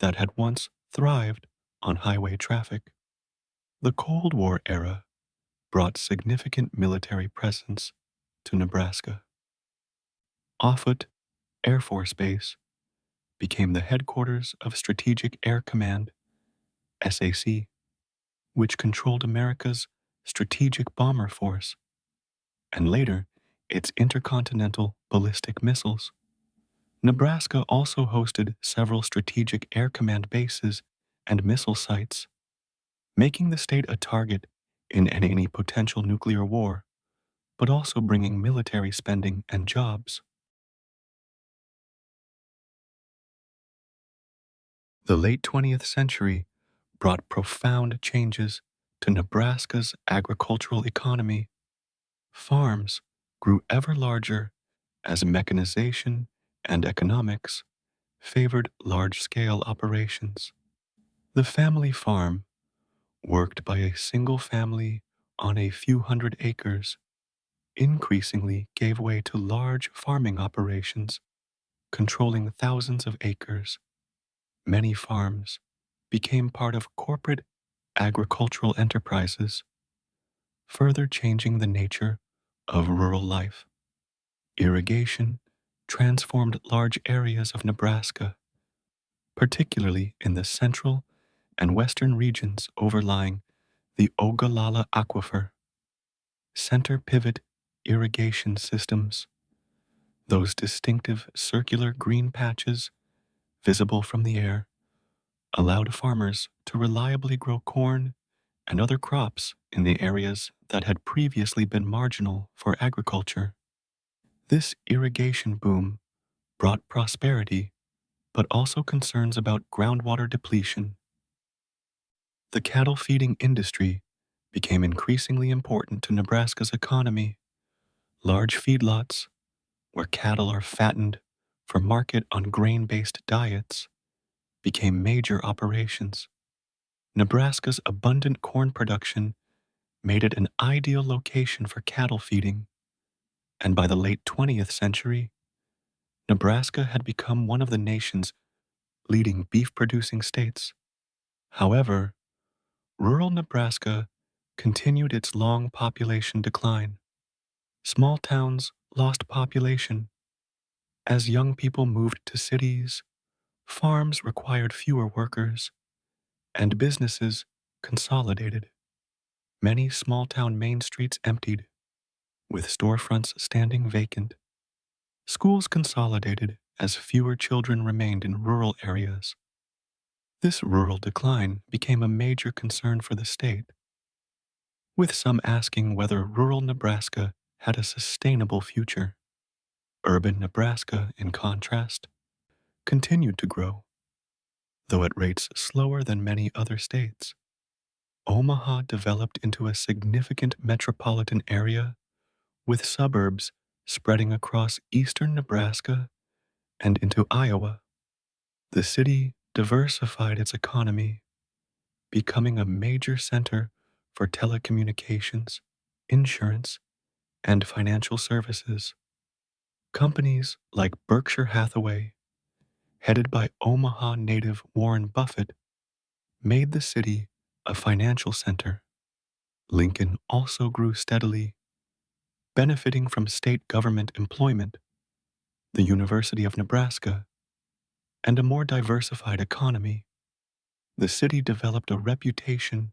that had once thrived on highway traffic. The Cold War era brought significant military presence to Nebraska. Offutt Air Force Base became the headquarters of Strategic Air Command, SAC, which controlled America's strategic bomber force, and later its intercontinental ballistic missiles. Nebraska also hosted several Strategic Air Command bases and missile sites, making the state a target in any potential nuclear war, but also bringing military spending and jobs. The late 20th century brought profound changes to Nebraska's agricultural economy. Farms grew ever larger as mechanization and economics favored large-scale operations. The family farm, worked by a single family on a few hundred acres, increasingly gave way to large farming operations controlling thousands of acres. Many farms became part of corporate agricultural enterprises, further changing the nature of rural life. Irrigation transformed large areas of Nebraska, particularly in the central and western regions overlying the Ogallala Aquifer. Center pivot irrigation systems, those distinctive circular green patches visible from the air, allowed farmers to reliably grow corn and other crops in the areas that had previously been marginal for agriculture. This irrigation boom brought prosperity, but also concerns about groundwater depletion. The cattle feeding industry became increasingly important to Nebraska's economy. Large feedlots, where cattle are fattened for market on grain-based diets, became major operations. Nebraska's abundant corn production made it an ideal location for cattle feeding, and by the late 20th century, Nebraska had become one of the nation's leading beef-producing states. However, rural Nebraska continued its long population decline. Small towns lost population. As young people moved to cities, farms required fewer workers, and businesses consolidated. Many small-town main streets emptied, with storefronts standing vacant. Schools consolidated as fewer children remained in rural areas. This rural decline became a major concern for the state, with some asking whether rural Nebraska had a sustainable future. Urban Nebraska, in contrast, continued to grow, though at rates slower than many other states. Omaha developed into a significant metropolitan area with suburbs spreading across eastern Nebraska and into Iowa. The city diversified its economy, becoming a major center for telecommunications, insurance, and financial services. Companies like Berkshire Hathaway, headed by Omaha native Warren Buffett, made the city a financial center. Lincoln also grew steadily, benefiting from state government employment, the University of Nebraska, and a more diversified economy. The city developed a reputation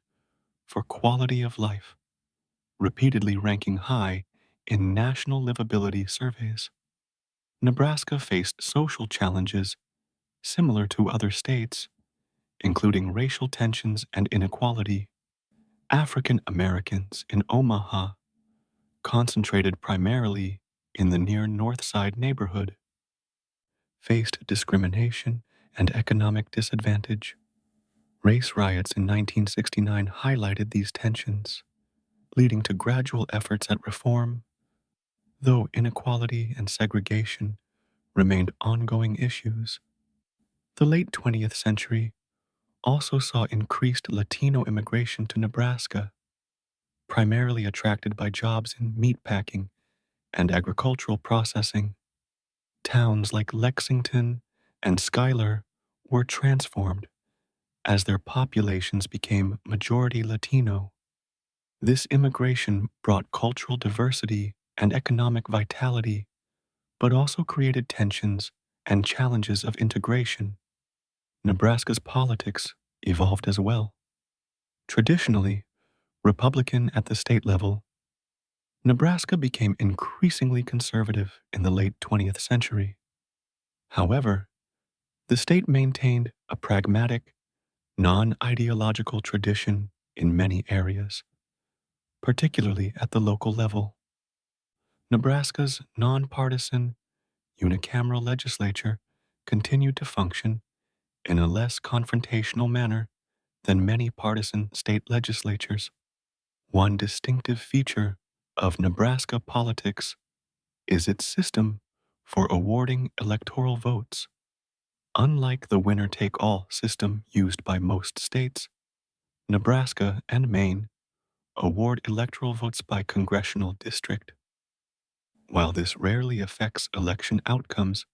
for quality of life, repeatedly ranking high in national livability surveys. Nebraska faced social challenges similar to other states, including racial tensions and inequality. African Americans in Omaha, concentrated primarily in the near North Side neighborhood, faced discrimination and economic disadvantage. Race riots in 1969 highlighted these tensions, leading to gradual efforts at reform, though inequality and segregation remained ongoing issues. The late 20th century also saw increased Latino immigration to Nebraska, primarily attracted by jobs in meatpacking and agricultural processing. Towns like Lexington and Schuyler were transformed as their populations became majority Latino. This immigration brought cultural diversity and economic vitality, but also created tensions and challenges of integration. Nebraska's politics evolved as well. Traditionally Republican at the state level, Nebraska became increasingly conservative in the late 20th century. However, the state maintained a pragmatic, non-ideological tradition in many areas, particularly at the local level. Nebraska's nonpartisan, unicameral legislature continued to function in a less confrontational manner than many partisan state legislatures. One distinctive feature of Nebraska politics is its system for awarding electoral votes. Unlike the winner-take-all system used by most states, Nebraska and Maine award electoral votes by congressional district. While this rarely affects election outcomes,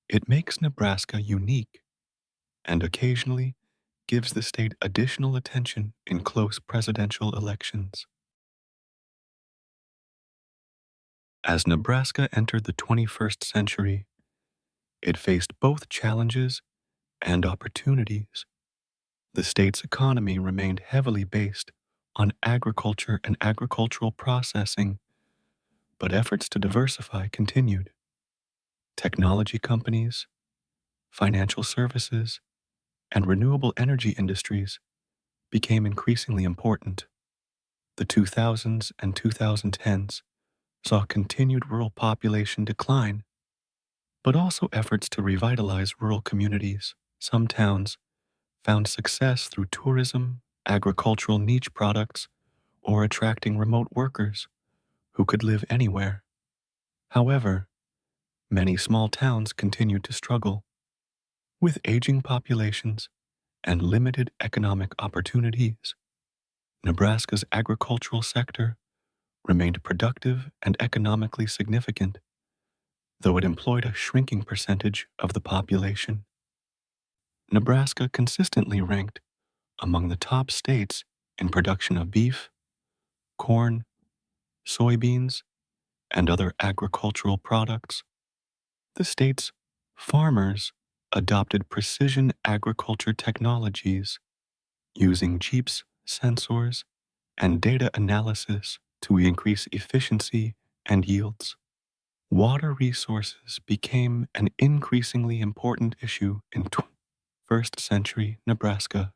it makes Nebraska unique and occasionally gives the state additional attention in close presidential elections. As Nebraska entered the 21st century, it faced both challenges and opportunities. The state's economy remained heavily based on agriculture and agricultural processing, but efforts to diversify continued. Technology companies, financial services, and renewable energy industries became increasingly important. The 2000s and 2010s saw continued rural population decline, but also efforts to revitalize rural communities. Some towns found success through tourism, agricultural niche products, or attracting remote workers who could live anywhere. However, many small towns continued to struggle with aging populations and limited economic opportunities. Nebraska's agricultural sector remained productive and economically significant, though it employed a shrinking percentage of the population. Nebraska consistently ranked among the top states in production of beef, corn, soybeans, and other agricultural products. The state's farmers adopted precision agriculture technologies using GPS sensors and data analysis to increase efficiency and yields. Water resources became an increasingly important issue in 21st century Nebraska.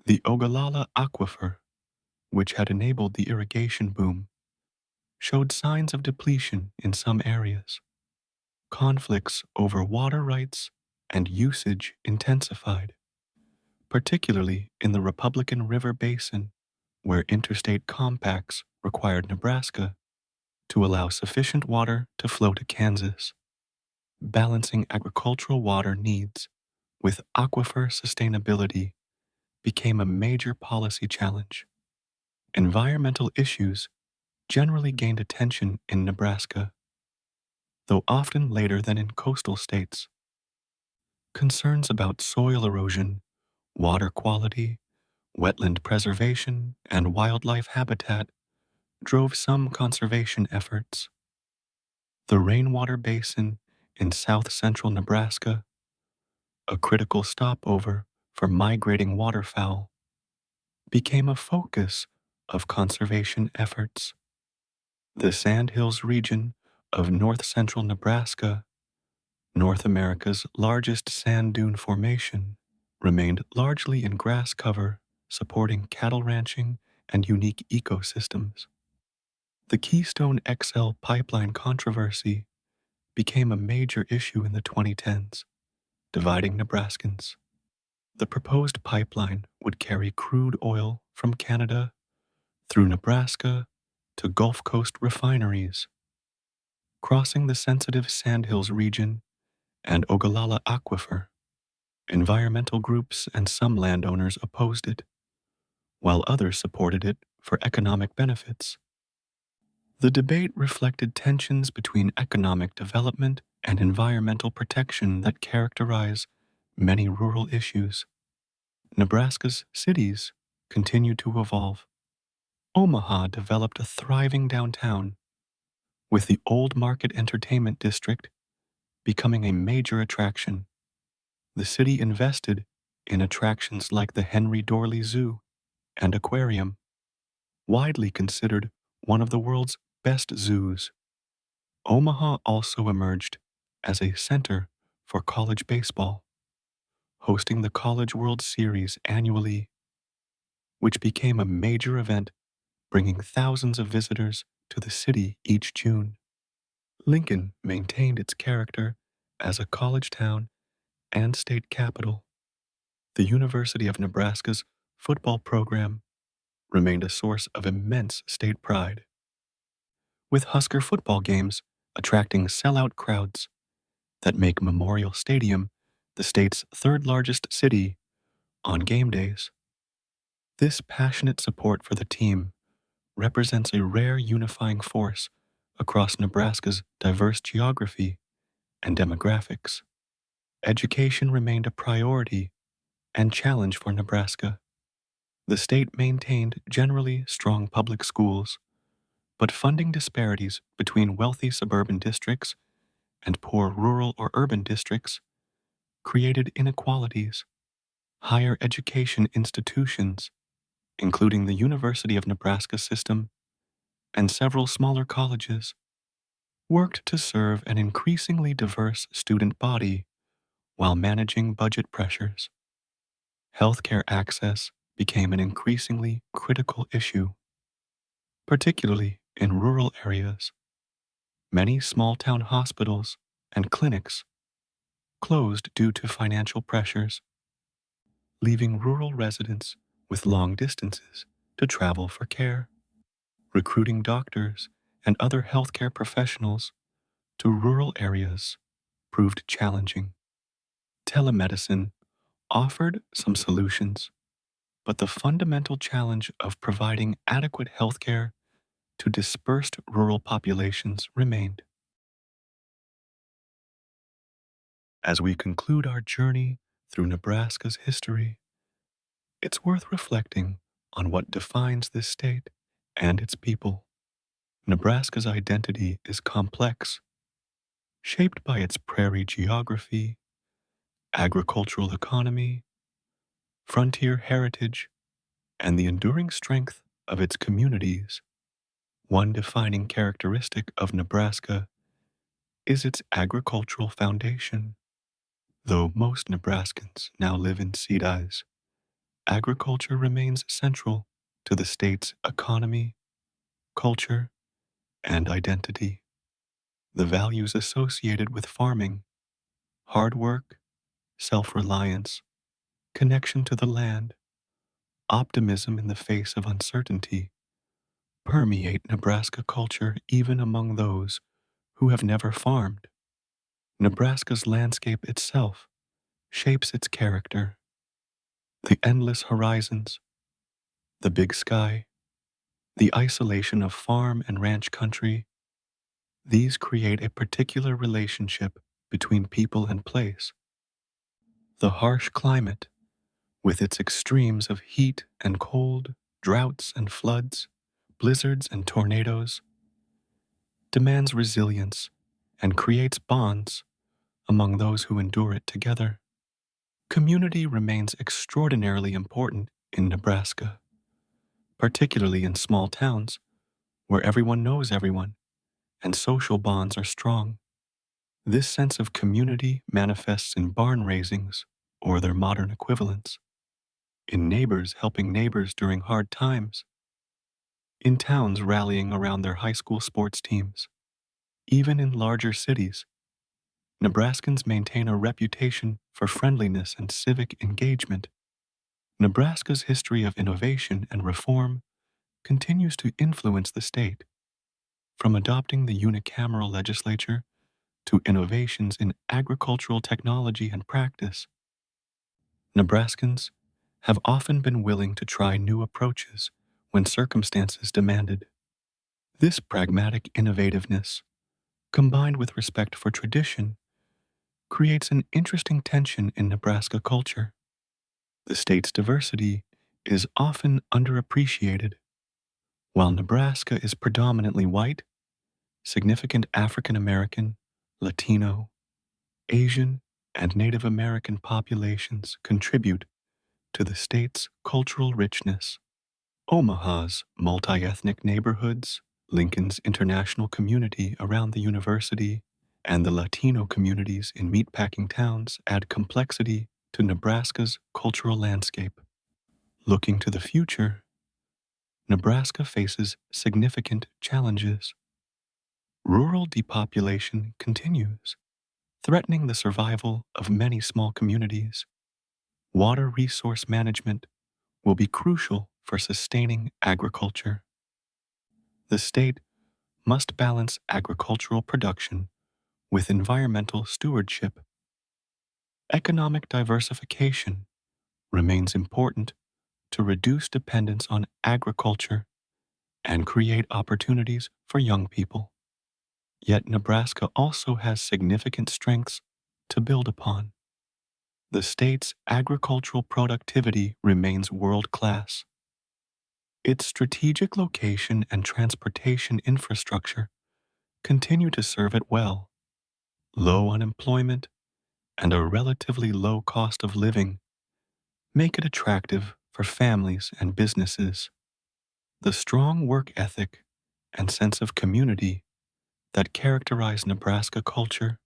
The Ogallala Aquifer, which had enabled the irrigation boom, showed signs of depletion in some areas. Conflicts over water rights and usage intensified, particularly in the Republican River Basin, where interstate compacts required Nebraska to allow sufficient water to flow to Kansas. Balancing agricultural water needs with aquifer sustainability became a major policy challenge. Environmental issues generally gained attention in Nebraska, though often later than in coastal states. Concerns about soil erosion, water quality, wetland preservation, and wildlife habitat drove some conservation efforts. The rainwater basin in south central Nebraska, a critical stopover for migrating waterfowl, became a focus of conservation efforts. The Sandhills region of north-central Nebraska, North America's largest sand dune formation, remained largely in grass cover, supporting cattle ranching and unique ecosystems. The Keystone XL pipeline controversy became a major issue in the 2010s, dividing Nebraskans. The proposed pipeline would carry crude oil from Canada through Nebraska to Gulf Coast refineries, crossing the sensitive Sandhills region and Ogallala Aquifer. Environmental groups and some landowners opposed it, while others supported it for economic benefits. The debate reflected tensions between economic development and environmental protection that characterize many rural issues. Nebraska's cities continued to evolve. Omaha developed a thriving downtown, with the Old Market Entertainment District becoming a major attraction. The city invested in attractions like the Henry Dorley Zoo and Aquarium, widely considered one of the world's best zoos. Omaha also emerged as a center for college baseball, hosting the College World Series annually, which became a major event bringing thousands of visitors to the city each June. Lincoln maintained its character as a college town and state capital. The University of Nebraska's football program remained a source of immense state pride, with Husker football games attracting sellout crowds that make Memorial Stadium the state's third largest city on game days. This passionate support for the team represents a rare unifying force across Nebraska's diverse geography and demographics. Education remained a priority and challenge for Nebraska. The state maintained generally strong public schools, but funding disparities between wealthy suburban districts and poor rural or urban districts created inequalities. Higher education institutions, including the University of Nebraska system and several smaller colleges, worked to serve an increasingly diverse student body while managing budget pressures. Healthcare access became an increasingly critical issue, particularly in rural areas. Many small-town hospitals and clinics closed due to financial pressures, leaving rural residents with long distances to travel for care. Recruiting doctors and other healthcare professionals to rural areas proved challenging. Telemedicine offered some solutions, but the fundamental challenge of providing adequate healthcare to dispersed rural populations remained. As we conclude our journey through Nebraska's history, it's worth reflecting on what defines this state and its people. Nebraska's identity is complex, shaped by its prairie geography, agricultural economy, frontier heritage, and the enduring strength of its communities. One defining characteristic of Nebraska is its agricultural foundation. Though most Nebraskans now live in cities, agriculture remains central to the state's economy, culture, and identity. The values associated with farming, hard work, self-reliance, connection to the land, optimism in the face of uncertainty, permeate Nebraska culture even among those who have never farmed. Nebraska's landscape itself shapes its character. The endless horizons, the big sky, the isolation of farm and ranch country, these create a particular relationship between people and place. The harsh climate, with its extremes of heat and cold, droughts and floods, blizzards and tornadoes, demands resilience and creates bonds among those who endure it together. Community remains extraordinarily important in Nebraska. particularly in small towns where everyone knows everyone and social bonds are strong. This sense of community manifests in barn raisings or their modern equivalents, in neighbors helping neighbors during hard times, in towns rallying around their high school sports teams. Even in larger cities, Nebraskans maintain a reputation for friendliness and civic engagement. Nebraska's history of innovation and reform continues to influence the state, from adopting the unicameral legislature to innovations in agricultural technology and practice. Nebraskans have often been willing to try new approaches when circumstances demanded. This pragmatic innovativeness, combined with respect for tradition, creates an interesting tension in Nebraska culture. The state's diversity is often underappreciated. While Nebraska is predominantly white, significant African American, Latino, Asian, and Native American populations contribute to the state's cultural richness. Omaha's multi-ethnic neighborhoods, Lincoln's international community around the university, and the Latino communities in meatpacking towns add complexity to Nebraska's cultural landscape. Looking to the future, Nebraska faces significant challenges. Rural depopulation continues, threatening the survival of many small communities. Water resource management will be crucial for sustaining agriculture. The state must balance agricultural production with environmental stewardship. Economic diversification remains important to reduce dependence on agriculture and create opportunities for young people. Yet Nebraska also has significant strengths to build upon. The state's agricultural productivity remains world-class. Its strategic location and transportation infrastructure continue to serve it well. Low unemployment and a relatively low cost of living make it attractive for families and businesses. The strong work ethic and sense of community that characterize Nebraska culture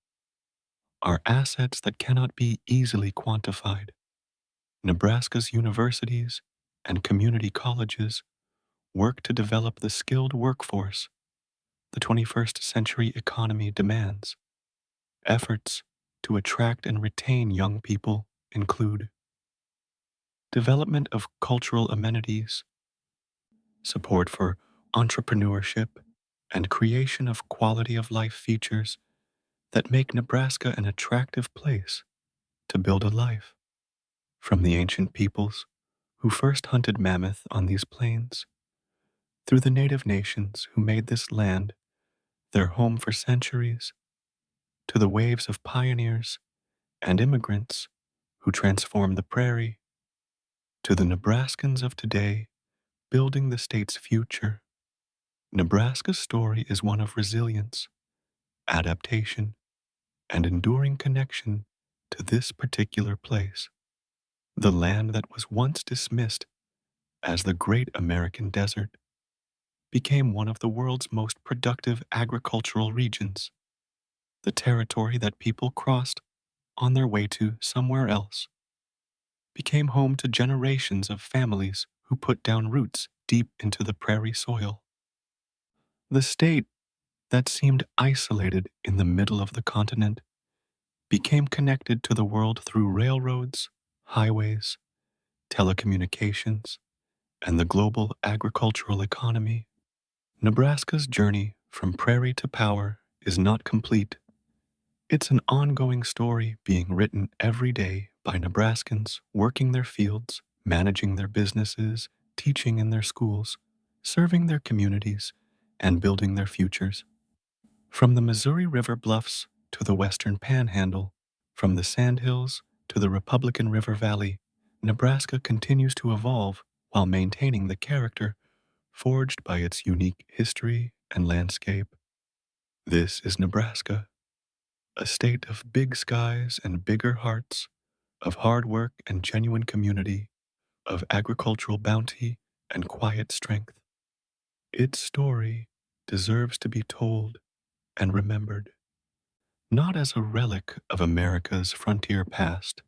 are assets that cannot be easily quantified. Nebraska's universities and community colleges work to develop the skilled workforce the 21st century economy demands. Efforts to attract and retain young people include development of cultural amenities, support for entrepreneurship, and creation of quality of life features that make Nebraska an attractive place to build a life. From the ancient peoples who first hunted mammoth on these plains, through the native nations who made this land their home for centuries, to the waves of pioneers and immigrants who transformed the prairie, to the Nebraskans of today building the state's future. Nebraska's story is one of resilience, adaptation, and enduring connection to this particular place. The land that was once dismissed as the Great American Desert became one of the world's most productive agricultural regions. The territory that people crossed on their way to somewhere else became home to generations of families who put down roots deep into the prairie soil. The state that seemed isolated in the middle of the continent became connected to the world through railroads, highways, telecommunications, and the global agricultural economy. Nebraska's journey from prairie to power is not complete. It's an ongoing story being written every day by Nebraskans working their fields, managing their businesses, teaching in their schools, serving their communities, and building their futures. From the Missouri River bluffs to the Western Panhandle, from the Sandhills to the Republican River Valley, Nebraska continues to evolve while maintaining the character forged by its unique history and landscape. This is Nebraska, a state of big skies and bigger hearts, of hard work and genuine community, of agricultural bounty and quiet strength. Its story deserves to be told and remembered, not as a relic of America's frontier past,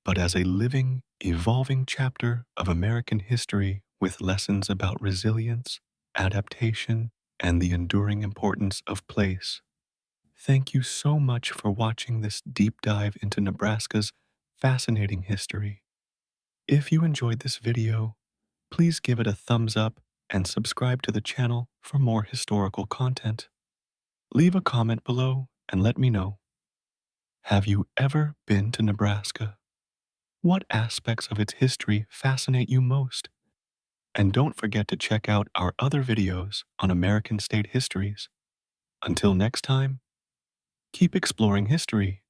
but as a living, evolving chapter of American history with lessons about resilience, adaptation, and the enduring importance of place. Thank you so much for watching this deep dive into Nebraska's fascinating history. If you enjoyed this video, please give it a thumbs up and subscribe to the channel for more historical content. Leave a comment below and let me know. Have you ever been to Nebraska? What aspects of its history fascinate you most? And don't forget to check out our other videos on American state histories. Until next time, keep exploring history.